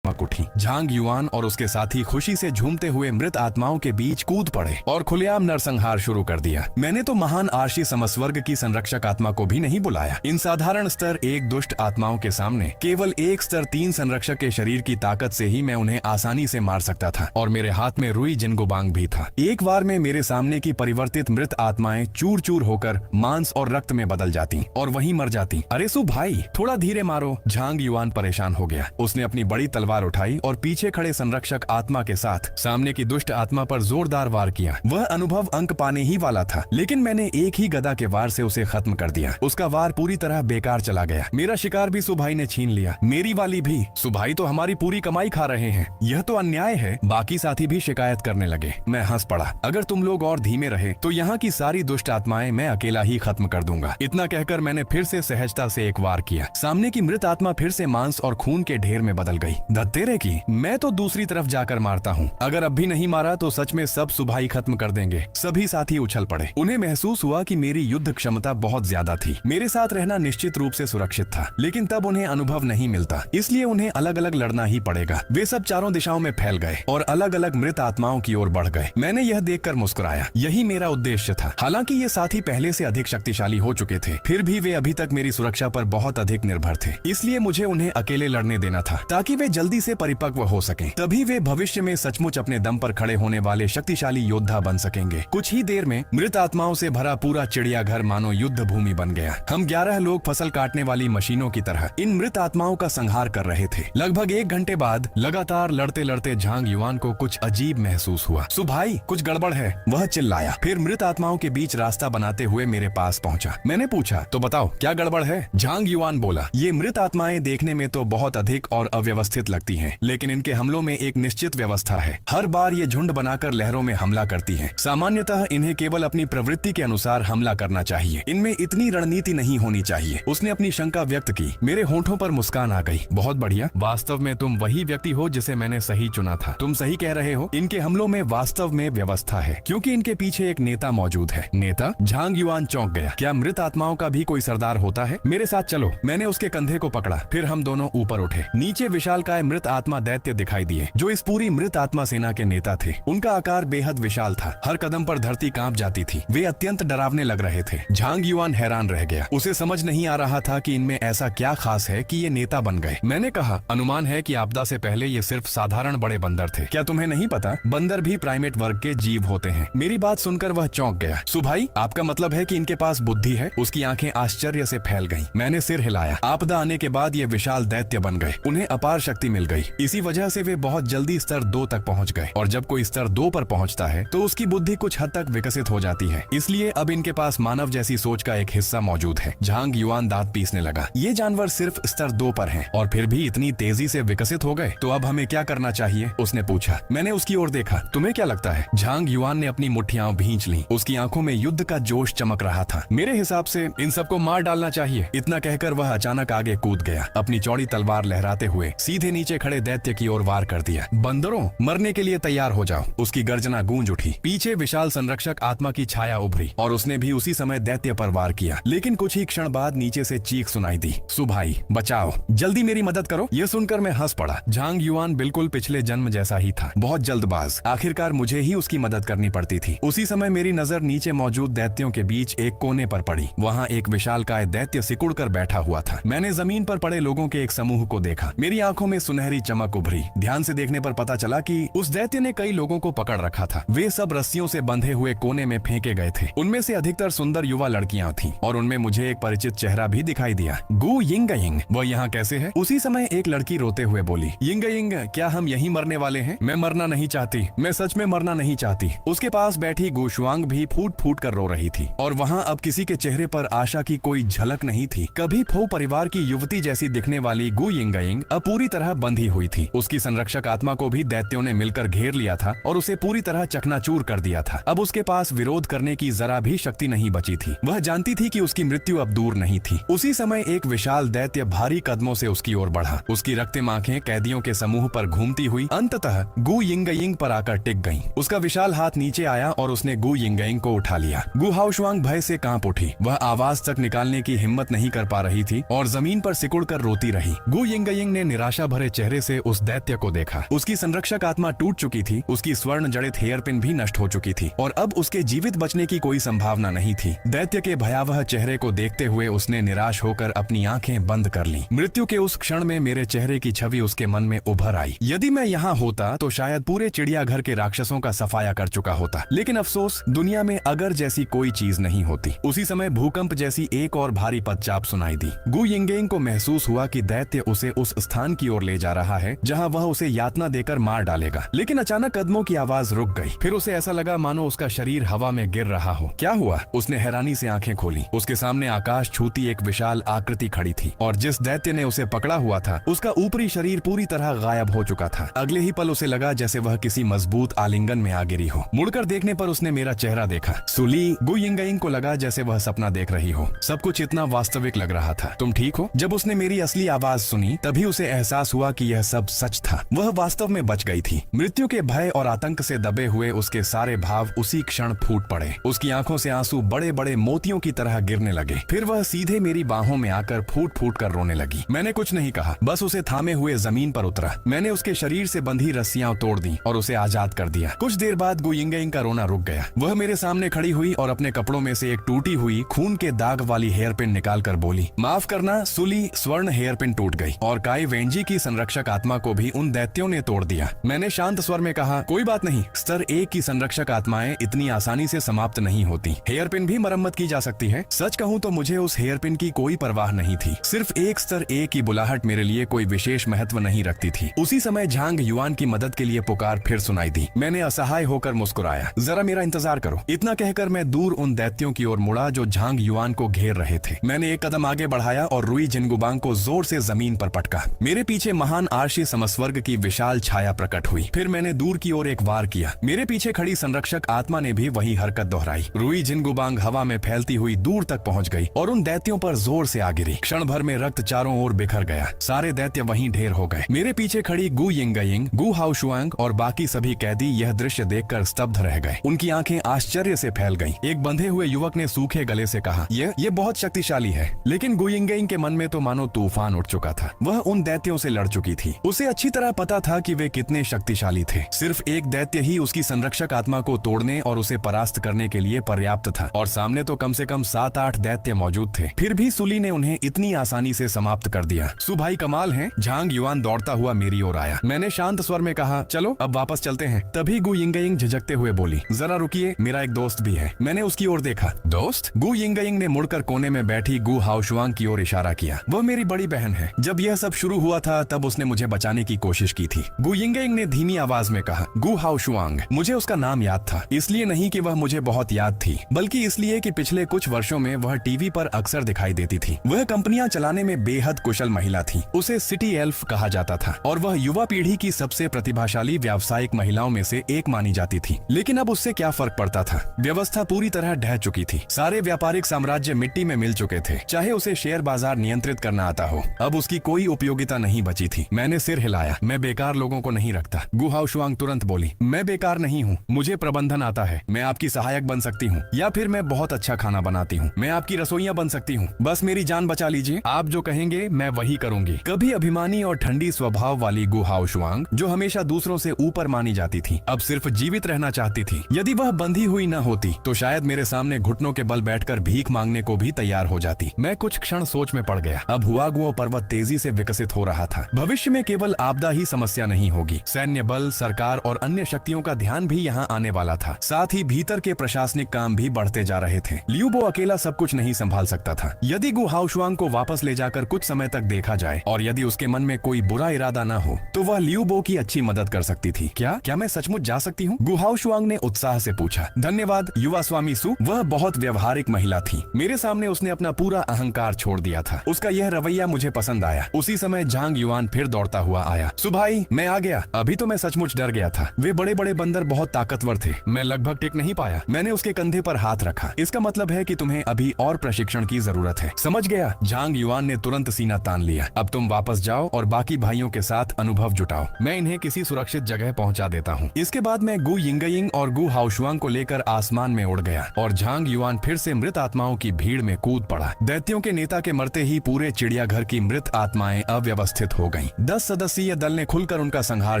लपक उठी। झांग युआन और उसके साथी खुशी से झूमते हुए मृत आत्माओं के बीच कूद पड़े और खुलेआम नरसंहार शुरू कर दिया। मैंने तो महान आर्शी समस्वर्ग की संरक्षक आत्मा को भी नहीं बुलाया। इन साधारण स्तर एक दुष्ट आत्माओं के सामने केवल एक स्तर 3 संरक्षक के शरीर की ताकत से ही मैं उन्हें आसानी से मार सकता था और मेरे हाथ में रुई जिनगुबांग भी था। एक बार में मेरे सामने की परिवर्तित मृत आत्माएं चूर चूर होकर मांस और रक्त में बदल जाती और वहीं मर जाती। अरे सु भाई, थोड़ा धीरे मारो। झांग युआन परेशान हो गया। उसने अपनी बड़ी तलवार उठाई और पीछे खड़े संरक्षक आत्मा के साथ सामने की दुष्ट आत्मा पर जोरदार वार किया। वह अनुभव अंक पाने ही वाला था, लेकिन मैंने एक ही गदा के वार से उसे खत्म कर दिया। उसका वार पूरी तरह बेकार चला गया। मेरा शिकार भी सुभाई ने छीन लिया, मेरी वाली भी। सुभाई तो हमारी पूरी कमाई खा रहे हैं, यह तो अन्याय है। बाकी साथी भी शिकायत करने लगे। मैं हंस पड़ा। अगर तुम लोग और धीमे रहे तो यहाँ की सारी दुष्ट आत्माएं मैं अकेला ही खत्म कर दूंगा। इतना कहकर मैंने फिर से सहजता से एक वार किया। सामने की मृत आत्मा फिर से मांस और खून के ढेर में बदल गई। धत्तेरे की, मैं तो दूसरी तरफ जाकर मारता हूँ। अगर अब भी नहीं मारा तो सच में सब सुभाई खत्म कर देंगे। सभी साथी उछल पड़े। उन्हें महसूस हुआ कि मेरी युद्ध क्षमता बहुत ज्यादा थी। मेरे साथ रहना निश्चित रूप से सुरक्षित था, लेकिन तब उन्हें अनुभव नहीं मिलता, इसलिए उन्हें अलग अलग लड़ना ही पड़ेगा। वे सब चारों दिशाओं में फैल गए और अलग अलग मृत आत्माओं की ओर बढ़ गए। मैंने यह देखकर मुस्कुराया। यही मेरा उद्देश्य था। हालांकि ये साथी पहले से अधिक शक्तिशाली हो चुके थे, फिर भी वे अभी तक मेरी सुरक्षा पर बहुत अधिक निर्भर थे। इसलिए मुझे उन्हें अकेले लड़ने देना था ताकि वे जल्दी से परिपक्व हो सकें। तभी वे भविष्य में सचमुच अपने दम पर खड़े होने वाले शक्तिशाली योद्धा बन सकेंगे। कुछ ही देर में मृत आत्माओं से भरा पूरा चिड़ियाघर मानो युद्ध भूमि बन गया। हम 11 लोग फसल काटने वाली मशीनों की तरह इन मृत आत्माओं का संहार कर रहे थे। लगभग 1 घंटे बाद लगातार लड़ते लड़ते झांग युआन को कुछ अजीब महसूस हुआ। सुभाई, कुछ गड़बड़ है, वह चिल्लाया। फिर मृत आत्माओं के बीच रास्ता बनाते हुए मेरे पास पहुंचा। मैंने पूछा, तो बताओ क्या गड़बड़ है? झांग युआन बोला, ये मृत आत्माएं देखने में तो बहुत अधिक और अव्यवस्थित लगती हैं, लेकिन इनके हमलों में एक निश्चित व्यवस्था है। हर बार ये झुंड बनाकर लहरों में हमला करती हैं। सामान्यतः इन्हें केवल अपनी प्रवृत्ति के अनुसार हमला करना चाहिए, इनमें इतनी रणनीति नहीं होनी चाहिए। उसने अपनी शंका व्यक्त की। मेरे होंठों पर मुस्कान आ गई। बहुत बढ़िया, वास्तव में तुम वही व्यक्ति हो जिसे मैंने सही चुना था। तुम सही कह रहे हो, इनके हमलों में वास्तव में व्यवस्था है, क्योंकि इनके पीछे एक नेता मौजूद है। नेता? झांग युआन चौंक गया। क्या मृत आत्माओं का भी कोई सरदार होता है? मेरे साथ चलो। मैंने उसके कंधे को पकड़ा। फिर हम दोनों ऊपर उठे। नीचे विशालकाय मृत आत्मा दैत्य दिखाई दिए, जो इस पूरी मृत आत्मा सेना के नेता थे। उनका आकार बेहद विशाल था। हर कदम पर धरती कांप जाती थी। वे अत्यंत डरावने लग रहे थे। झांग युआन हैरान रह गया। उसे समझ नहीं आ रहा था कि इनमें ऐसा क्या खास है कि ये नेता बन गए। मैंने कहा, अनुमान है कि आपदा से पहले ये सिर्फ साधारण बड़े बंदर थे। क्या तुम्हें नहीं पता, बंदर भी प्राइमेट वर्ग के जीव होते हैं। मेरी बात सुनकर वह चौंक गया। सुभाई, आपका मतलब है कि इनके पास बुद्धि है? उसकी आंखें आश्चर्य से फैल गईं। मैंने सिर हिलाया। आपदा आने के बाद ये विशाल दैत्य बन गए। उन्हें अपार शक्ति मिल गई। इसी वजह से वे बहुत जल्दी स्तर 2 तक पहुंच गए। और जब कोई स्तर 2 पर पहुंचता है तो उसकी बुद्धि कुछ हद तक विकसित हो जाती है। इसलिए अब इनके पास मानव जैसी सोच का एक हिस्सा मौजूद है। झांग युआन दांत पीसने लगा। ये जानवर सिर्फ स्तर 2 पर हैं और फिर भी इतनी तेजी से विकसित हो गए, तो अब हमें क्या करना चाहिए? उसने पूछा। मैंने उसकी ओर देखा। तुम्हें क्या लगता है? झांग युआन ने अपनी मुट्ठियां भींच ली। उसकी आंखों में युद्ध का जोश चमक रहा था। मेरे हिसाब से इन सबको मार डालना चाहिए। इतना कहकर वह अचानक आगे कूद गया। अपनी चौड़ी तलवार लहराते हुए सीधे नीचे खड़े दैत्य की ओर वार कर दिया। बंदरों, मरने के लिए तैयार हो जाओ। उसकी गर्जना गूंज उठी। पीछे विशाल संरक्षक आत्मा की छाया उभरी और उसने भी उसी समय दैत्य पर वार किया। लेकिन कुछ ही क्षण बाद नीचे से चीख सुनाई दी। सुभाई, बचाओ, जल्दी मेरी मदद करो। यह सुनकर मैं हंस पड़ा। झांग युआन बिल्कुल पिछले जन्म जैसा ही था, बहुत जल्दबाज। आखिरकार मुझे ही उसकी मदद करनी पड़ती थी। उसी समय मेरी नजर नीचे मौजूद दैत्यों के बीच एक कोने पर पड़ी। वहाँ एक विशालकाय दैत्य सिकुड़ कर बैठा हुआ था। मैंने जमीन पर पड़े लोगों के एक समूह को देखा। मेरी आंखों में सुनहरी चमक उभरी। ध्यान से देखने पर पता चला कि उस दैत्य ने कई लोगों को पकड़ रखा था। वे सब रस्सियों से बंधे हुए कोने में फेंके गए थे। उनमें से अधिकतर सुंदर युवा लड़कियां थीं और उनमें मुझे एक परिचित चेहरा भी दिखाई दिया। गु यिंगयिंग, वह यहाँ कैसे है? उसी समय एक लड़की रोते हुए बोली, यिंगयिंग, क्या हम यहीं मरने वाले हैं? मैं मरना नहीं चाहती, मैं सच में मरना नहीं चाहती। उसके पास बैठी गु शुआंग भी फूट फूट कर रो रही थी और वहाँ अब किसी के चेहरे पर आशा की कोई झलक नहीं थी। कभी फो परिवार की युवती जैसी दिखने वाली गु यिंगयिंग अब पूरी तरह बंधी हुई थी। उसकी संरक्षक आत्मा को भी दैत्यों ने मिलकर घेर लिया था और उसे पूरी तरह चकनाचूर कर दिया था। अब उसके पास विरोध करने की जरा भी शक्ति नहीं बची थी। वह जानती थी कि उसकी मृत्यु अब दूर नहीं थी। उसी समय एक विशाल दैत्य भारी कदमों से उसकी ओर बढ़ा। उसकी रक्तिम आंखें कैदियों के समूह पर घूमती हुई अंततः गु यिंगयिंग पर आकर टिक गईं। उसका विशाल हाथ नीचे आया और उसने गु यिंगयिंग को उठा लिया। गु हाओशुआंग भय से कांप उठी। वह आवाज तक निकालने की हिम्मत नहीं कर पा रही थी और जमीन पर सिकुड़कर रोती रही। गु यिंगयिंग ने निराशा भरे चेहरे से उस दैत्य को देखा। उसकी संरक्षक आत्मा टूट चुकी थी, उसकी स्वर्ण जड़ित हेयरपिन भी नष्ट हो चुकी थी और अब उसके जीवित बचने की कोई संभावना नहीं थी। दैत्य के भयावह चेहरे को देखते हुए उसने निराश होकर अपनी आंखें बंद कर ली। मृत्यु के उस क्षण में मेरे चेहरे की छवि उसके मन में उभर आई। यदि मैं यहाँ होता तो शायद पूरे चिड़ियाघर के राक्षसों का सफाया कर चुका होता, लेकिन अफसोस दुनिया में अगर जैसी कोई चीज नहीं होती। उसी समय भूकंप जैसी एक और भारी पदचाप सुनाई दी। गु यिंगयिंग को महसूस हुआ कि दैत्य उसे उस स्थान की ओर ले जा रहा है जहाँ वह उसे यातना देकर मार डालेगा। लेकिन अचानक कदमों की आवाज रुक गई। फिर उसे ऐसा लगा मानो उसका शरीर हवा में गिर रहा हो। क्या हुआ? उसने हैरानी से आंखें खोली। उसके सामने आकाश छूती एक विशाल आकृति खड़ी थी और जिस दैत्य ने उसे पकड़ा हुआ था उसका ऊपरी शरीर पूरी तरह गायब हो चुका था। अगले ही पल उसे लगा जैसे वह किसी मजबूत आलिंगन में आ गिरी हो। मुड़कर देखने पर उसने मेरा चेहरा देखा। सुली, गु यिंगयिंग को लगा जैसे वह सपना देख रही हो। सब कुछ इतना वास्तविक लग रहा था। तुम ठीक हो? जब उसने मेरी असली आवाज सुनी तभी उसे एहसास हुआ कि यह सब सच था। वह वास्तव में बच गई थी। मृत्यु के भय और आतंक से दबे हुए उसके सारे भाव उसी क्षण फूट पड़े। उसकी आंखों से आंसू बड़े बड़े मोतियों की तरह गिरने लगे। फिर वह सीधे मेरी बाहों में आकर फूट फूट कर रोने लगी। मैंने कुछ नहीं कहा, बस उसे थामे हुए जमीन पर उतरा। मैंने उसके शरीर से बंधी रस्सियां तोड़ दी और उसे आजाद कर दिया। कुछ देर बाद गु यिंगयिंग का रोना रुक गया। वह मेरे सामने खड़ी हुई और अपने कपड़ों में से एक टूटी हुई खून के दाग वाली हेयरपिन निकाल कर बोली, माफ करना सुली, स्वर्ण हेयरपिन टूट गई और काई वेंजी की संरक्षक आत्मा को भी उन दैत्यों ने तोड़ दिया। मैंने शांत स्वर में कहा, कोई बात नहीं, स्तर 1 की संरक्षक आत्माएं इतनी आसानी से समाप्त नहीं होती। हेयरपिन भी मरम्मत की जा सकती है। सच कहूँ तो मुझे उस हेयरपिन की कोई परवाह नहीं थी। सिर्फ एक स्तर 1 की बुलाहट मेरे लिए कोई विशेष महत्व नहीं रखती थी। उसी समय झांग युआन की मदद के लिए पुकार फिर सुनाई दी। मैंने असहाय होकर मुस्कुराया। जरा मेरा इंतजार करो। इतना कहकर मैं दूर उन दैत्यों की ओर मुड़ा जो झांग युआन को घेर रहे थे। मैंने एक कदम आगे बढ़ाया और रुई जिनगुबांग को जोर से जमीन पर पटका। मेरे पीछे महान आर्षी समस्वर्ग की विशाल छाया प्रकट हुई। फिर मैंने दूर की ओर एक वार किया। मेरे पीछे खड़ी संरक्षक आत्मा ने भी वही हरकत दोहराई। रुई जिनगुबांग हवा में फैलती हुई दूर तक पहुंच गई और उन दैत्यों पर जोर से आ गिरी। क्षण भर में रक्त चारों ओर बिखर गया। सारे दैत्य वहीं ढेर हो गए। मेरे पीछे खड़ी गु यिंगयिंग, गु हाओशुआंग और बाकी सभी कैदी यह दृश्य देखकर स्तब्ध रह गए। उनकी आंखें आश्चर्य से फैल गईं। एक बंधे हुए युवक ने सूखे गले से कहा, ये बहुत शक्तिशाली है। लेकिन गु यिंगयिंग के मन में तो मानो तूफान उठ चुका था। वह उन दैत्यों से लड़ चुकी थी। उसे अच्छी तरह पता था कि वे कितने शक्तिशाली थे। सिर्फ एक दैत्य ही उसकी संरक्षक आत्मा को तोड़ने और उसे परास्त करने के लिए पर्याप्त था और सामने तो कम से कम 7-8 दैत्य मौजूद थे। फिर भी सुली ने उन्हें इतनी आसानी से समाप्त कर दिया। सुभाई कमाल है। झांग युआन दौड़ता हुआ मेरी ओर आया। मैंने शांत स्वर में कहा, चलो अब वापस चलते हैं। तभी गु यिंगयिंग झिझकते हुए बोली, जरा रुकिए, मेरा एक दोस्त भी है। मैंने उसकी ओर देखा। दोस्त? गु यिंगयिंग ने मुड़कर कोने में बैठी गु हाओशुआंग की ओर इशारा किया। वह मेरी बड़ी बहन है। जब यह सब शुरू हुआ था तब उसने मुझे बचाने की कोशिश की थी। गु यिंगयिंग ने धीमी आवाज में कहा, गु हाओशुआंग। मुझे उसका नाम याद था, इसलिए नहीं कि वह मुझे बहुत याद थी, बल्कि इसलिए कि पिछले कुछ वर्षों में वह टीवी पर अक्सर दिखाई देती थी। वह कंपनियां चलाने में बेहद कुशल महिला थी। उसे सिटी एल्फ कहा जाता था और वह युवा पीढ़ी की सबसे प्रतिभाशाली व्यावसायिक महिलाओं में से एक मानी जाती थी। लेकिन अब उससे क्या फर्क पड़ता था? व्यवस्था पूरी तरह ढह चुकी थी। सारे व्यापारिक साम्राज्य मिट्टी में मिल चुके थे, चाहे उसे शेयर बाजार नियंत्रित करना आता हो। अब उसकी कोई उपयोगिता नहीं बची थी। मैंने सिर हिलाया। मैं बेकार लोगों को नहीं रखता। गु हाओशुआंग तुरंत बोली, मैं बेकार नहीं हूँ, मुझे प्रबंधन आता है। मैं आपकी सहायक बन सकती हूँ, या फिर मैं बहुत अच्छा खाना बनाती हूँ। मैं आपकी रसोइया बन सकती हूँ। बस मेरी जान बचा लीजिए। आप जो कहेंगे मैं वही करूंगी। कभी अभिमानी और ठंडी स्वभाव वाली गु हाओशुआंग, जो हमेशा दूसरों से ऊपर मानी जाती थी, अब सिर्फ जीवित रहना चाहती थी। यदि वह बंधी हुई न होती तो शायद मेरे सामने घुटनों के बल बैठकर भीख मांगने को भी तैयार हो जाती। मैं कुछ क्षण सोच में पड़ गया। अब हुआगुओ पर्वत तेजी से विकसित हो रहा था। भविष्य में केवल आपदा ही समस्या नहीं होगी। सैन्य बल, सरकार और अन्य शक्तियों का ध्यान भी यहाँ आने वाला था। साथ ही भीतर के प्रशासनिक काम भी बढ़ते जा रहे थे। लियू बो अकेला सब कुछ नहीं संभाल सकता था। यदि गु हाओशुआंग को वापस ले जाकर कुछ समय तक देखा जाए और यदि उसके मन में कोई बुरा इरादा न हो तो वह लियू बो की अच्छी मदद कर सकती थी। क्या मैं सचमुच जा सकती हूँ? गु हाओशुआंग ने उत्साह से पूछा। धन्यवाद युवा स्वामी सु। वह बहुत व्यवहारिक महिला थी। मेरे सामने उसने अपना पूरा अहंकार छोड़ दिया था। उसका यह रवैया मुझे पसंद आया। उसी समय झांग युआन फिर दौड़ता हुआ आया। सुभाई, मैं आ गया। अभी तो मैं सचमुच डर गया था। वे बड़े बड़े बंदर बहुत ताकतवर थे। मैं लगभग टिक नहीं पाया। मैंने उसके कंधे पर हाथ रखा। इसका मतलब है कि तुम्हें अभी और प्रशिक्षण की जरूरत है। समझ गया। झांग युआन ने तुरंत सीना तान लिया। अब तुम वापस जाओ और बाकी भाइयों के साथ अनुभव जुटाओ। मैं इन्हें किसी सुरक्षित जगह पहुंचा देता हूँ। इसके बाद मैं गु यिंगयिंग और गु हाओशुआंग को लेकर आसमान में उड़ गया और झांग युआन फिर से मृत आत्माओं की भीड़ में कूद पड़ा। दैत्यों के नेता के मरते ही पूरे चिड़ियाघर की मृत आत्माएं अव्यवस्थित हो गईं। गईं। 10 सदस्यीय दल ने खुलकर उनका संहार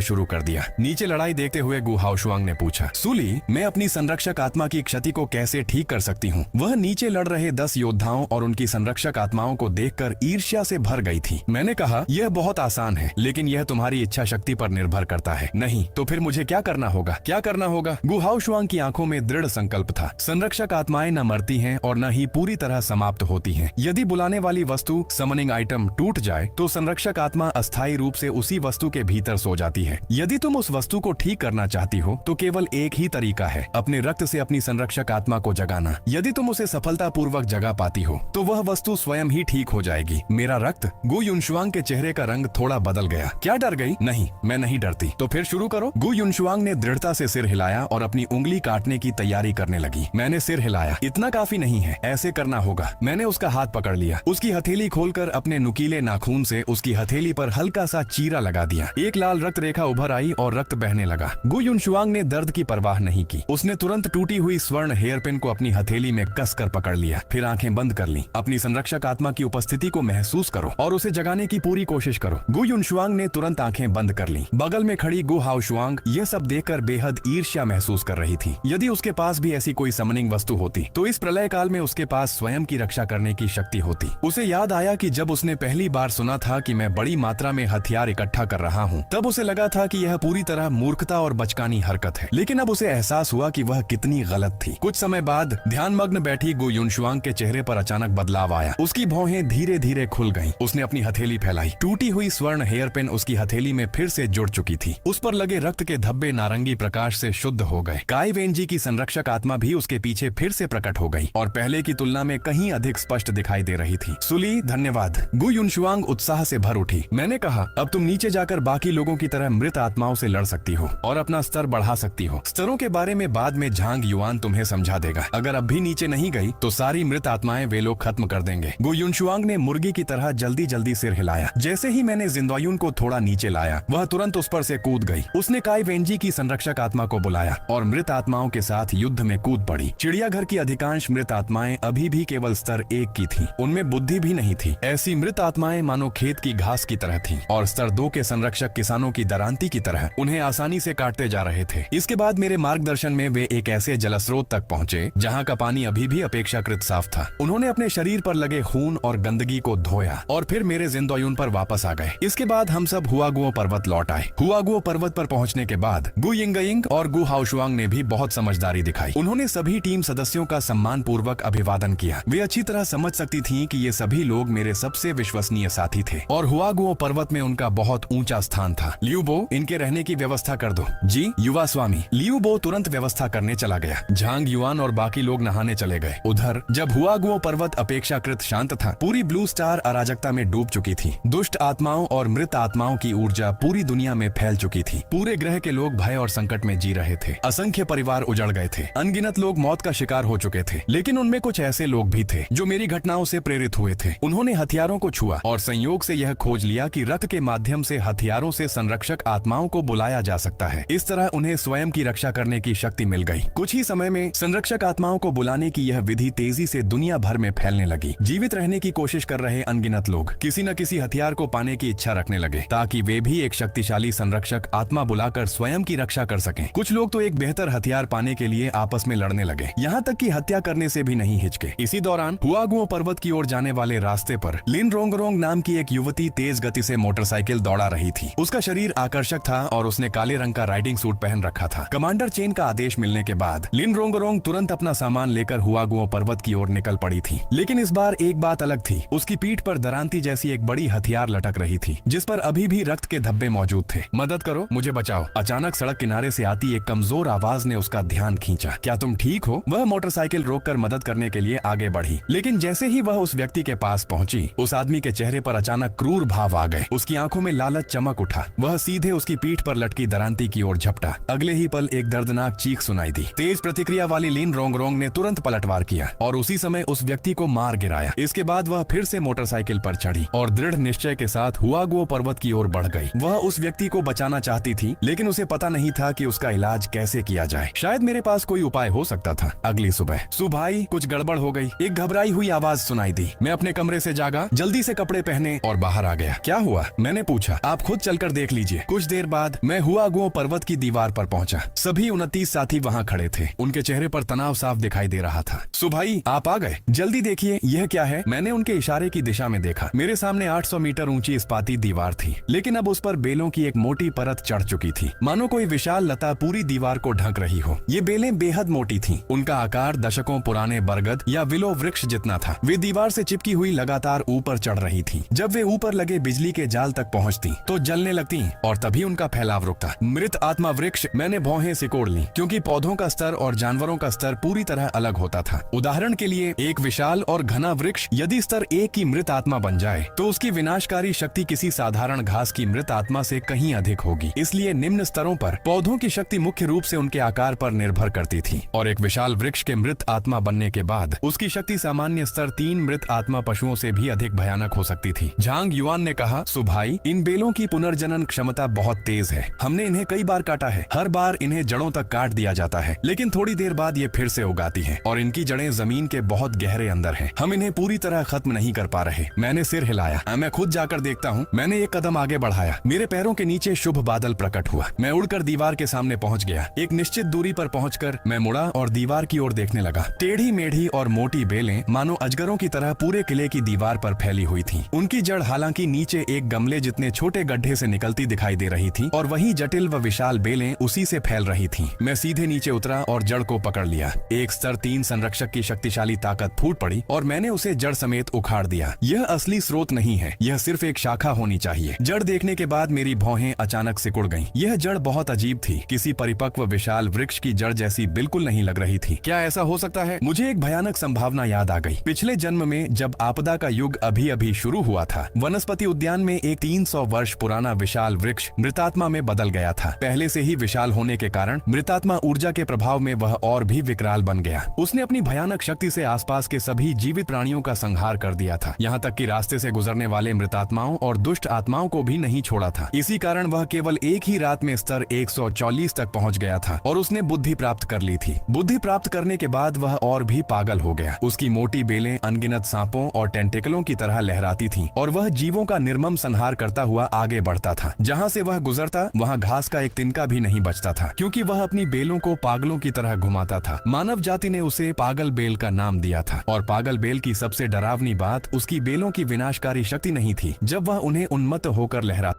शुरू कर दिया। नीचे लड़ाई देखते हुए गु हाओशुआंग ने पूछा, सुली, मैं अपनी संरक्षक आत्मा की क्षति को कैसे ठीक कर सकती हूँ? वह नीचे लड़ रहे 10 योद्धाओं और उनकी संरक्षक आत्माओं को देखकर ईर्ष्या से भर गई थी। मैंने कहा, यह बहुत आसान है, लेकिन यह तुम्हारी इच्छा शक्ति पर निर्भर करता है। नहीं तो फिर मुझे क्या करना होगा? क्या करना होगा? गु हाओशुआंग की आंखों में दृढ़ संकल्प था। संरक्षक आत्माएं न मरती हैं और न ही पूरी तरह समाप्त होती हैं। यदि बुलाने वाली वस्तु, समनिंग आइटम, टूट जाए तो संरक्षक आत्मा अस्थायी रूप से उसी वस्तु के भीतर सो जाती है। यदि तुम उस वस्तु को ठीक करना चाहती हो तो केवल एक ही तरीका है, अपने रक्त से अपनी संरक्षक आत्मा को जगाना। यदि तुम उसे सफलतापूर्वक जगा पाती हो तो वह वस्तु स्वयं ही ठीक हो जाएगी। मेरा रक्त? गु युनशुआंग के चेहरे का रंग थोड़ा बदल गया। क्या डर गई? नहीं, मैं नहीं डरती। तो फिर शुरू करो। गु युनशुआंग ने दृढ़ता से सिर हिलाया और अपनी उंगली काटने की तैयारी करने लगी। मैंने सिर हिलाया। इतना काफी नहीं है, ऐसे करना होगा। मैंने उसका हाथ पकड़ लिया। उसकी हथेली खोलकर अपने नुकीले नाखून से उसकी हथेली पर हल्का सा चीरा लगा दिया। एक लाल रक्त रेखा उभर आई और रक्त बहने लगा। गु युनशुआंग ने दर्द की परवाह नहीं की। उसने तुरंत टूटी हुई स्वर्ण हेयरपिन को अपनी हथेली में कसकर पकड़ लिया। फिर आंखें बंद कर ली। अपनी संरक्षक आत्मा की उपस्थिति को महसूस करो और उसे जगाने की पूरी कोशिश करो। गु युनशुआंग ने तुरंत आंखें बंद कर ली। बगल में खड़ी गु हाओशुआंग यह सब देखकर बेहद ईर्ष्या महसूस कर रही थी। यदि उसके पास भी ऐसी कोई समनिंग वस्तु होती तो इस प्रलय काल में उसके पास स्वयं की रक्षा करने की शक्ति होती। उसे याद आया कि जब उसने पहली बार सुना था कि मैं बड़ी मात्रा में हथियार इकट्ठा कर रहा हूँ, तब उसे लगा था कि यह पूरी तरह मूर्खता और बचकानी हरकत है। लेकिन अब उसे एहसास हुआ कि वह कितनी गलत थी। कुछ समय बाद ध्यानमग्न बैठी गु युनशुआंग के चेहरे पर अचानक बदलाव आया। उसकी भौहें धीरे धीरे खुल गईं। उसने अपनी हथेली फैलाई। टूटी हुई स्वर्ण हेयरपिन उसकी हथेली में फिर से जुड़ चुकी थी। उस पर लगे रक्त के धब्बे नारंगी प्रकाश से शुद्ध हो गए। काई वेनजी की संरक्षक आत्मा भी उसके पीछे फिर से प्रकट हो गई और पहले की तुलना में कहीं अधिक स्पष्ट दिखाई दे रही थी। सुली, धन्यवाद। गु युनशुआंग उत्साह से भर उठी। मैंने कहा, अब तुम नीचे जाकर बाकी लोगों की तरह मृत आत्माओं से लड़ सकती हो और अपना स्तर बढ़ा सकती हो। स्तरों के बारे में बाद में झांग युआन तुम्हें समझा देगा। अगर अब भी नीचे नहीं गई तो सारी मृत आत्माएं वे लोग खत्म कर देंगे। गु युनशुआंग ने मुर्गी की तरह जल्दी जल्दी सिर हिलाया। जैसे ही मैंने जिंदायुन को थोड़ा नीचे लाया, वह तुरंत उस पर से कूद गई। उसने काई वेनजी की संरक्षक आत्मा को बुलाया और मृत आत्माओं के साथ युद्ध में कूद पड़ी। चिड़ियाघर की अधिकांश मृत आत्माएं अभी भी केवल स्तर 1 की थीं। उनमें बुद्धि भी नहीं थी। ऐसी मृत आत्माएं मानो खेत की घास की तरह थीं और स्तर 2 के संरक्षक किसानों की दरांती की तरह उन्हें आसानी से काटते जा रहे थे। इसके बाद मेरे मार्गदर्शन में वे एक ऐसे जलस्रोत तक पहुंचे जहां का पानी अभी भी अपेक्षाकृत साफ था। उन्होंने अपने शरीर पर लगे खून और गंदगी को धोया और फिर मेरे जिंदायुन पर वापस आ गए। इसके बाद हम सब हुआगुओ पर्वत लौट आए। हुआगुओ पर्वत पर पहुंचने के बाद गु यिंगयिंग और गु हाओशुआंग ने भी बहुत समझदारी दिखाई। उन्होंने सभी टीम सदस्यों का सम्मान पूर्वक अभिवादन किया। वे अच्छी तरह समझ सकती थीं कि ये सभी लोग मेरे सबसे विश्वसनीय साथी थे और हुआगुओ पर्वत में उनका बहुत ऊंचा स्थान था। लियूबो, इनके रहने की व्यवस्था कर दो। जी युवा स्वामी। लियूबो तुरंत व्यवस्था करने चला गया। झांग युआन और बाकी लोग नहाने चले गए। उधर जब हुआगुओ पर्वत अपेक्षाकृत शांत था, पूरी ब्लू स्टार अराजकता में डूब चुकी थी। दुष्ट आत्माओं और मृत आत्माओं की ऊर्जा पूरी दुनिया में फैल चुकी थी। पूरे ग्रह के लोग भय और संकट में जी रहे थे। असंख्य परिवार उजड़ गए थे। अनगिनत लोग मौत का शिकार हो चुके थे। लेकिन उनमें कुछ ऐसे लोग भी थे जो मेरी घटनाओं से प्रेरित हुए थे। उन्होंने हथियारों को छुआ और संयोग से यह खोज लिया कि रक्त के माध्यम से हथियारों से संरक्षक आत्माओं को बुलाया जा सकता है। इस तरह उन्हें स्वयं की रक्षा करने की शक्ति मिल गई। कुछ ही समय में संरक्षक आत्माओं को बुलाने की यह विधि तेजी से दुनिया भर में फैलने लगी। जीवित रहने की कोशिश कर रहे अनगिनत लोग किसी न किसी हथियार को पाने की इच्छा रखने लगे ताकि वे भी एक शक्तिशाली संरक्षक आत्मा बुलाकर स्वयं की रक्षा कर सकें। कुछ लोग तो एक बेहतर हथियार पाने के लिए आपस में लड़ने लगे, यहाँ तक कि हत्या करने से भी नहीं हिचके। इसी दौरान हुआगुओ पर्वत की ओर जाने वाले रास्ते पर लिन रोंगरोंग नाम की एक युवती तेज गति से मोटरसाइकिल दौड़ा रही थी। उसका शरीर आकर्षक था और उसने काले रंग का राइडिंग सूट पहन रखा था। कमांडर चेन का आदेश मिलने के बाद लिन रोंगरोंग तुरंत अपना सामान लेकर हुआगुओ पर्वत की ओर निकल पड़ी थी। लेकिन इस बार एक बात अलग थी। उसकी पीठ पर दरांती जैसी एक बड़ी हथियार लटक रही थी जिस पर अभी भी रक्त के धब्बे मौजूद थे। मदद करो, मुझे बचाओ। अचानक सड़क किनारे से आती एक कमजोर आवाज ने उसका ध्यान खींचा। क्या तुम ठीक हो? वह मोटरसाइकिल रोककर मदद करने के लिए आगे बढ़ी, लेकिन जैसे ही वह उस व्यक्ति के पास पहुंची, उस आदमी के चेहरे पर अचानक क्रूर भाव आ गए। उसकी आंखों में लालच चमक उठा। वह सीधे उसकी पीठ पर लटकी दरांती की ओर झपटा। अगले ही पल एक दर्दनाक चीख सुनाई दी। तेज प्रतिक्रिया वाली लिन रोंगरोंग ने तुरंत पलटवार किया और उसी समय उस व्यक्ति को मार गिराया। इसके बाद वह फिर से मोटरसाइकिल पर चढ़ी और दृढ़ निश्चय के साथ हुआगुओ पर्वत की ओर बढ़ गई। वह उस व्यक्ति को बचाना चाहती थी, लेकिन उसे पता नहीं था कि उसका इलाज कैसे किया जाए। शायद मेरे पास कोई उपाय हो सकता था। अगली सुबह सुभाई कुछ गड़बड़ हो गई। एक घबराई हुई आवाज सुनाई दी। मैं अपने कमरे से जागा, जल्दी से कपड़े पहने और बाहर आ गया। क्या हुआ? हुआ? मैंने पूछा। आप खुद चलकर देख लीजिए। कुछ देर बाद मैं हुआगुओ पर्वत की दीवार पर पहुंचा। सभी 29 साथी वहां खड़े थे। उनके चेहरे पर तनाव साफ दिखाई दे रहा था। सुभाई, आप आ गए? जल्दी देखिए, यह क्या है? मैंने उनके इशारे की दिशा में देखा। मेरे सामने 800 मीटर ऊंची इस्पाती दीवार थी, लेकिन अब उस पर बेलों की एक मोटी परत चढ़ चुकी थी, मानो कोई विशाल लता पूरी दीवार को ढक रही हो। ये बेलें बेहद मोटी थीं। उनका आकार दशकों पुराने बरगद या विलो वृक्ष जितना था। वे दीवार से चिपकी हुई लगातार ऊपर चढ़ रही थी। जब वे ऊपर लगे बिजली के जाल तक पहुंचती तो जलने लगती और तभी उनका फैलाव रुकता। मृत आत्मा वृक्ष। मैंने भौहें सिकोड़ ली, क्योंकि पौधों का स्तर और जानवरों का स्तर पूरी तरह अलग होता था। उदाहरण के लिए, एक विशाल और घना वृक्ष यदि स्तर एक की मृत आत्मा बन जाए तो उसकी विनाशकारी शक्ति किसी साधारण घास की मृत आत्मा से कहीं अधिक होगी। इसलिए निम्न स्तरों पर पौधों की शक्ति मुख्य रूप से उनके आकार पर निर्भर करती थी, और एक विशाल वृक्ष के मृत आत्मा बनने के बाद उसकी शक्ति सामान्य स्तर 3 मृत आत्मा पशुओं से भी अधिक भयानक हो सकती थी। झांग युआन ने कहा, सुभाई, इन बेलों की पुनर्जनन क्षमता बहुत तेज है। हमने इन्हें कई बार काटा है। हर बार इन्हें जड़ों तक काट दिया जाता है, लेकिन थोड़ी देर बाद ये फिर से उगाती हैं, और इनकी जड़ें जमीन के बहुत गहरे अंदर हैं। हम इन्हें पूरी तरह खत्म नहीं कर पा रहे। मैंने सिर हिलाया। मैं खुद जाकर देखता हूँ। मैंने एक कदम आगे बढ़ाया। मेरे पैरों के नीचे शुभ बादल प्रकट हुआ। मैं उड़कर दीवार के सामने पहुंच गया। एक निश्चित दूरी पर पहुंचकर मैं मुड़ा और दीवार की ओर देखने लगा। टेढ़ी मेढ़ी और मोटी बेलें मानो अजगरों की तरह पूरे किले की दीवार पर फैली हुई थी। उनकी जड़ हालांकि नीचे एक गमले जितने छोटे गड्ढे से निकलती दिखाई दे रही थी, और वहीं जटिल व विशाल बेलें उसी से फैल रही थीं। मैं सीधे नीचे उतरा और जड़ को पकड़ लिया। एक स्तर 3 संरक्षक की शक्तिशाली ताकत फूट पड़ी और मैंने उसे जड़ समेत उखाड़ दिया। यह असली स्रोत नहीं है, यह सिर्फ एक शाखा होनी चाहिए। जड़ देखने के बाद मेरी भौहें अचानक सिकुड़ गईं। यह जड़ बहुत अजीब थी। किसी परिपक्व विशाल वृक्ष की जड़ जैसी बिल्कुल नहीं लग रही थी। क्या ऐसा हो सकता है? मुझे एक भयानक संभावना याद आ गई। पिछले जन्म में जब आपदा का युग अभी अभी शुरू हुआ था, वनस्पति उद्यान में एक 300 वर्ष पुराना विशाल वृक्ष मृतात्मा में बदल गया था। पहले से ही विशाल होने के कारण मृतात्मा ऊर्जा के प्रभाव में वह और भी विकराल बन गया। उसने अपनी भयानक शक्ति से आसपास के सभी जीवित प्राणियों का संहार कर दिया था, यहाँ तक कि रास्ते से गुजरने वाले मृतात्माओं और दुष्ट आत्माओं को भी नहीं छोड़ा था। इसी कारण वह केवल एक ही रात में स्तर 140 तक पहुंच गया था और उसने बुद्धि प्राप्त कर ली थी। बुद्धि प्राप्त करने के बाद वह और भी पागल हो गया। उसकी मोटी बेलें अनगिनत सांपों और टेंटिकलों की तरह लहराती थीं, और वह जीवों का निर्मम संहार करता हुआ आगे बढ़ता था। जहाँ से वह गुजरता वहाँ घास का एक तिनका भी नहीं बचता था, क्योंकि वह अपनी बेलों को पागलों की तरह घुमाता था। मानव जाति ने उसे पागल बेल का नाम दिया था, और पागल बेल की सबसे डरावनी बात उसकी बेलों की विनाशकारी शक्ति नहीं थी जब वह उन्हें उन्मत्त होकर लहरा,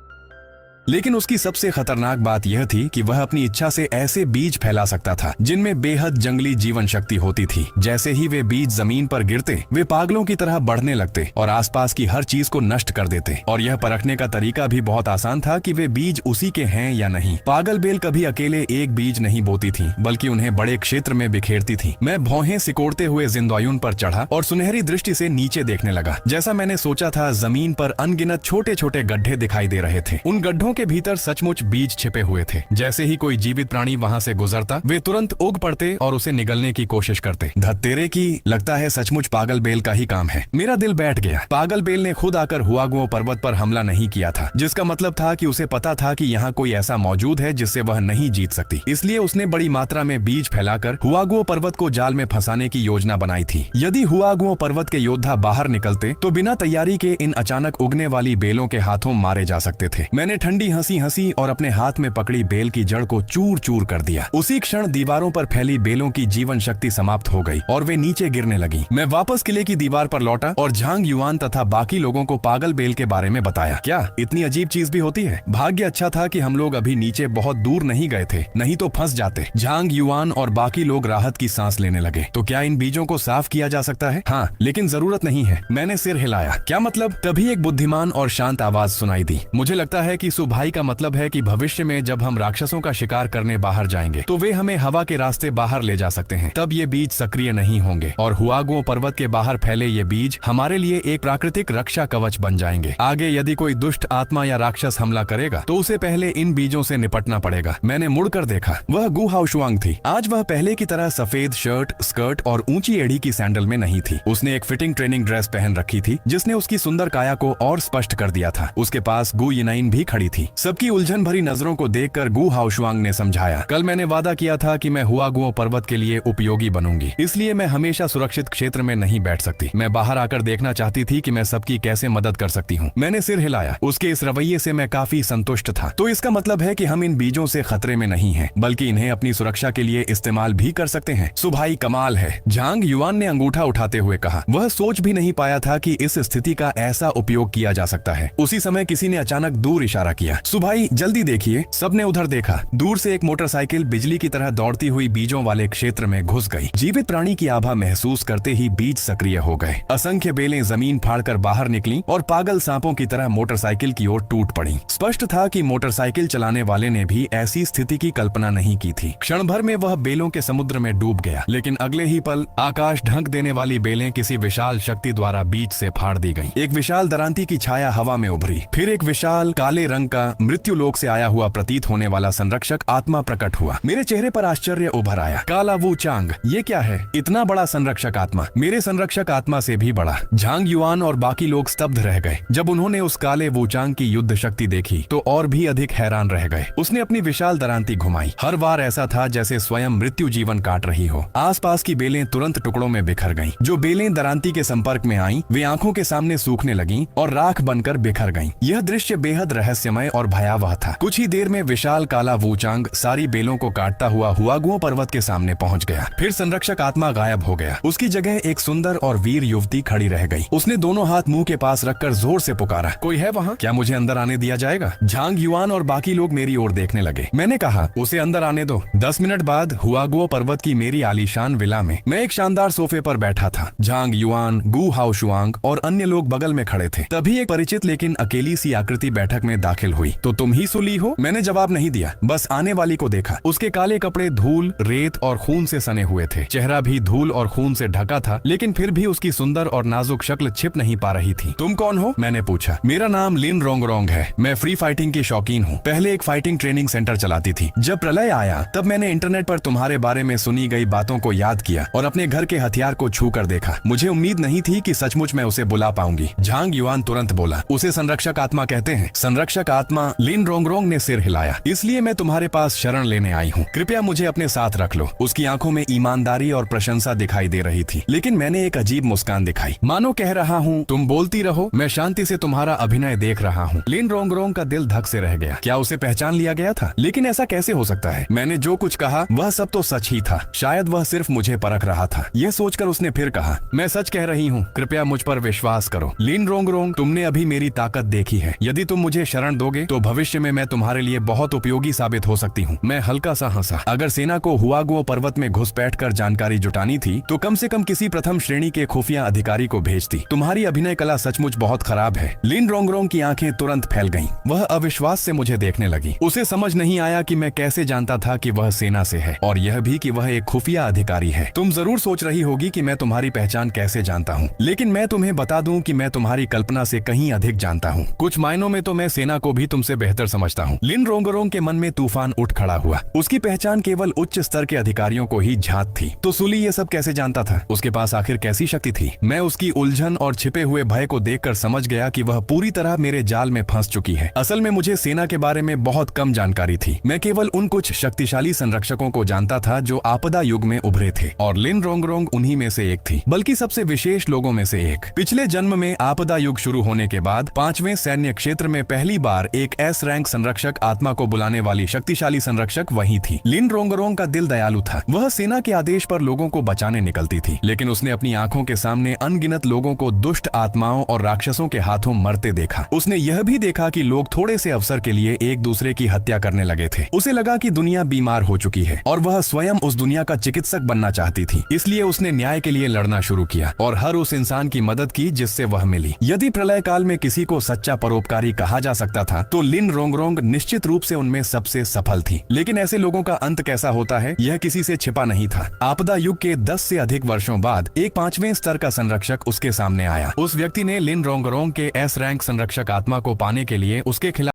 लेकिन उसकी सबसे खतरनाक बात यह थी कि वह अपनी इच्छा से ऐसे बीज फैला सकता था जिनमें बेहद जंगली जीवन शक्ति होती थी। जैसे ही वे बीज जमीन पर गिरते वे पागलों की तरह बढ़ने लगते और आसपास की हर चीज को नष्ट कर देते। और यह परखने का तरीका भी बहुत आसान था कि वे बीज उसी के हैं या नहीं। पागल बेल कभी अकेले एक बीज नहीं बोती थी, बल्कि उन्हें बड़े क्षेत्र में बिखेरती थी। मैं भौहें सिकोड़ते हुए जिंदायुन पर चढ़ा और सुनहरी दृष्टि से नीचे देखने लगा। जैसा मैंने सोचा था, जमीन पर अनगिनत छोटे छोटे गड्ढे दिखाई दे रहे थे। उन गड्ढों के भीतर सचमुच बीज छिपे हुए थे। जैसे ही कोई जीवित प्राणी वहां से गुजरता वे तुरंत उग पड़ते और उसे निगलने की कोशिश करते। धत्तेरे की, लगता है सचमुच पागल बेल का ही काम है। मेरा दिल बैठ गया। पागल बेल ने खुद आकर हुआगुओ पर्वत पर हमला नहीं किया था, जिसका मतलब था कि उसे पता था कि यहाँ कोई ऐसा मौजूद है जिससे वह नहीं जीत सकती। इसलिए उसने बड़ी मात्रा में बीज फैलाकर हुआगुओ पर्वत को जाल में फंसाने की योजना बनाई थी। यदि हुआगुओ पर्वत के योद्धा बाहर निकलते तो बिना तैयारी के इन अचानक उगने वाली बेलों के हाथों मारे जा सकते थे। मैंने ठंडी हंसी और अपने हाथ में पकड़ी बेल की जड़ को चूर चूर कर दिया। उसी क्षण दीवारों पर फैली बेलों की जीवन शक्ति समाप्त हो गई और वे नीचे गिरने लगी। मैं वापस किले की दीवार पर लौटा और झांग युआन तथा बाकी लोगों को पागल बेल के बारे में बताया। क्या इतनी अजीब चीज भी होती है? भाग्य अच्छा था कि हम लोग अभी नीचे बहुत दूर नहीं गए थे, नहीं तो फंस जाते। झांग युआन और बाकी लोग राहत की सांस लेने लगे। तो क्या इन बीजों को साफ किया जा सकता है? हाँ, लेकिन जरूरत नहीं है। मैंने सिर हिलाया। क्या मतलब? तभी एक बुद्धिमान और शांत आवाज सुनाई दी। मुझे लगता है कि सुभाई का मतलब है कि भविष्य में जब हम राक्षसों का शिकार करने बाहर जाएंगे तो वे हमें हवा के रास्ते बाहर ले जा सकते हैं। तब ये बीज सक्रिय नहीं होंगे और हुआगुओ पर्वत के बाहर फैले ये बीज हमारे लिए एक प्राकृतिक रक्षा कवच बन जाएंगे। आगे यदि कोई दुष्ट आत्मा या राक्षस हमला करेगा तो उसे पहले इन बीजों से निपटना पड़ेगा। मैंने मुड़कर देखा। वह गु हाओशुआंग थी। आज वह पहले की तरह सफेद शर्ट, स्कर्ट और ऊंची एड़ी की सैंडल में नहीं थी। उसने एक फिटिंग ट्रेनिंग ड्रेस पहन रखी थी जिसने उसकी सुंदर काया को और स्पष्ट कर दिया था। उसके पास गु यिनाइन भी खड़ी थी। थी। सबकी उलझन भरी नजरों को देखकर गु हाओशुआंग ने समझाया, कल मैंने वादा किया था कि मैं हुआगुओ पर्वत के लिए उपयोगी बनूंगी, इसलिए मैं हमेशा सुरक्षित क्षेत्र में नहीं बैठ सकती। मैं बाहर आकर देखना चाहती थी कि मैं सबकी कैसे मदद कर सकती हूँ। मैंने सिर हिलाया। उसके इस रवैये से मैं काफी संतुष्ट था। तो इसका मतलब है कि हम इन बीजों से खतरे में नहीं हैं, बल्कि इन्हें अपनी सुरक्षा के लिए इस्तेमाल भी कर सकते हैं। सो भाई कमाल है, झांग युआन ने अंगूठा उठाते हुए कहा। वह सोच भी नहीं पाया था कि इस स्थिति का ऐसा उपयोग किया जा सकता है। उसी समय किसी ने अचानक दूर इशारा किया। सुभाई जल्दी देखिए। सबने उधर देखा। दूर से एक मोटरसाइकिल बिजली की तरह दौड़ती हुई बीजों वाले क्षेत्र में घुस गई। जीवित प्राणी की आभा महसूस करते ही बीज सक्रिय हो गए। असंख्य बेलें जमीन फाड़कर बाहर निकली और पागल सांपों की तरह मोटरसाइकिल की ओर टूट पड़ी। स्पष्ट था कि मोटरसाइकिल चलाने वाले ने भी ऐसी स्थिति की कल्पना नहीं की थी। क्षण भर में वह बेलों के समुद्र में डूब गया, लेकिन अगले ही पल आकाश ढक देने वाली बेलें किसी विशाल शक्ति द्वारा बीच से फाड़ दी गईं। एक विशाल दरांती की छाया हवा में उभरी। फिर एक विशाल काले रंग का मृत्यु लोक से आया हुआ प्रतीत होने वाला संरक्षक आत्मा प्रकट हुआ। मेरे चेहरे पर आश्चर्य उभर आया। काला वू चांग, ये क्या है? इतना बड़ा संरक्षक आत्मा, मेरे संरक्षक आत्मा से भी बड़ा। झांग युआन और बाकी लोग स्तब्ध रह गए। जब उन्होंने उस काले वू चांग की युद्ध शक्ति देखी तो और भी अधिक हैरान रह गए। उसने अपनी विशाल दरांती घुमाई। हर बार ऐसा था जैसे स्वयं मृत्यु जीवन काट रही हो। आसपास की बेलें तुरंत टुकड़ों में बिखर गईं। जो बेलें दरांती के संपर्क में आईं, वे आंखों के सामने सूखने लगीं और राख बनकर बिखर गईं। यह दृश्य बेहद रहस्यमय और भयावह था। कुछ ही देर में विशाल काला वूचांग सारी बेलों को काटता हुआ हुआगुओ पर्वत के सामने पहुंच गया। फिर संरक्षक आत्मा गायब हो गया। उसकी जगह एक सुंदर और वीर युवती खड़ी रह गई। उसने दोनों हाथ मुंह के पास रखकर जोर से पुकारा, कोई है वहाँ? क्या मुझे अंदर आने दिया जाएगा? झांग युआन और बाकी लोग मेरी ओर देखने लगे। मैंने कहा, उसे अंदर आने दो। 10 मिनट बाद हुआगुओ पर्वत की मेरी आलीशान विला में मैं एक शानदार सोफे पर बैठा था। झांग युआन, गु हाओशुआंग और अन्य लोग बगल में खड़े थे। तभी एक परिचित लेकिन अकेली सी आकृति बैठक में दाखिल हुई। तो तुम ही सुली हो? मैंने जवाब नहीं दिया, बस आने वाली को देखा। उसके काले कपड़े धूल, रेत और खून से सने हुए थे। चेहरा भी धूल और खून से ढका था, लेकिन फिर भी उसकी सुंदर और नाजुक शक्ल छिप नहीं पा रही थी। तुम कौन हो? मैंने पूछा। मेरा नाम लिन रोंगरोंग है। मैं फ्री फाइटिंग की शौकीन हूँ। पहले एक फाइटिंग ट्रेनिंग सेंटर चलाती थी। जब प्रलय आया तब मैंने इंटरनेट पर तुम्हारे बारे में सुनी गई बातों को याद किया और अपने घर के हथियार को छू कर देखा। मुझे उम्मीद नहीं थी कि सचमुच मैं उसे बुला पाऊंगी। झांग युआन तुरंत बोला, उसे संरक्षक आत्मा कहते हैं। संरक्षक आत्मा? लिन रोंगरोंग ने सिर हिलाया। इसलिए मैं तुम्हारे पास शरण लेने आई हूँ। कृपया मुझे अपने साथ रख लो। उसकी आंखों में ईमानदारी और प्रशंसा दिखाई दे रही थी, लेकिन मैंने एक अजीब मुस्कान दिखाई, मानो कह रहा हूँ, तुम बोलती रहो, मैं शांति से तुम्हारा अभिनय देख रहा हूँ। लिन रोंगरोंग का दिल धक से रह गया। क्या उसे पहचान लिया गया था? लेकिन ऐसा कैसे हो सकता है? मैंने जो कुछ कहा वह सब तो सच ही था। शायद वह सिर्फ मुझे परख रहा था। यह सोचकर उसने फिर कहा, मैं सच कह रही हूँ, कृपया मुझ पर विश्वास करो। लिन रोंगरोंग, तुमने अभी मेरी ताकत देखी है। यदि तुम मुझे शरण दोगे तो भविष्य में मैं तुम्हारे लिए बहुत उपयोगी साबित हो सकती हूँ। मैं हल्का सा हंसा। अगर सेना को हुआगुओ पर्वत में घुसपैठ कर जानकारी जुटानी थी तो कम से कम किसी प्रथम श्रेणी के खुफिया अधिकारी को भेजती। तुम्हारी अभिनय कला सचमुच बहुत खराब है। लिन रोंगरोंग की आंखें तुरंत फैल गईं। वह अविश्वास से मुझे देखने लगी। उसे समझ नहीं आया कि मैं कैसे जानता था कि वह सेना से है, और यह भी कि वह एक खुफिया अधिकारी है। तुम जरूर सोच रही होगी कि मैं तुम्हारी पहचान कैसे जानता हूँ, लेकिन मैं तुम्हें बता दूं कि मैं तुम्हारी कल्पना से कहीं अधिक जानता हूँ। कुछ मायनों में तो मैं सेना को भी तुमसे बेहतर समझता हूँ। लिन रोंगरोंग के मन में तूफान उठ खड़ा हुआ। उसकी पहचान केवल उच्च स्तर के अधिकारियों को ही झांक थी। तो सुली ये सब कैसे जानता था? उसके पास आखिर कैसी शक्ति थी? मैं उसकी उलझन और छिपे हुए भय को देखकर समझ गया कि वह पूरी तरह मेरे जाल में फंस चुकी है। असल में मुझे सेना के बारे में बहुत कम जानकारी थी। मैं केवल उन कुछ शक्तिशाली संरक्षकों को जानता था जो आपदा युग में उभरे थे, और लिन रोंगरोंग उन्हीं में से एक थी, बल्कि सबसे विशेष लोगों में से एक। पिछले जन्म में आपदा युग शुरू होने के बाद 5वें सैन्य क्षेत्र में पहली बार एक एस रैंक संरक्षक आत्मा को बुलाने वाली शक्तिशाली संरक्षक वही थी। लिन रोंगरोंग का दिल दयालु था। वह सेना के आदेश पर लोगों को बचाने निकलती थी, लेकिन उसने अपनी आंखों के सामने अनगिनत लोगों को दुष्ट आत्माओं और राक्षसों के हाथों मरते देखा। उसने यह भी देखा कि लोग थोड़े से अवसर के लिए एक दूसरे की हत्या करने लगे थे। उसे लगा कि दुनिया बीमार हो चुकी है और वह स्वयं उस दुनिया का चिकित्सक बनना चाहती थी। इसलिए उसने न्याय के लिए लड़ना शुरू किया और हर उस इंसान की मदद की जिससे वह मिली। यदि प्रलय काल में किसी को सच्चा परोपकारी कहा जा सकता था तो लिन रोंगरोंग निश्चित रूप से उनमें सबसे सफल थी। लेकिन ऐसे लोगों का अंत कैसा होता है, यह किसी से छिपा नहीं था। आपदा युग के 10 से अधिक वर्षों बाद एक 5वें स्तर का संरक्षक उसके सामने आया। उस व्यक्ति ने लिन रोंगरोंग के एस रैंक संरक्षक आत्मा को पाने के लिए उसके खिलाफ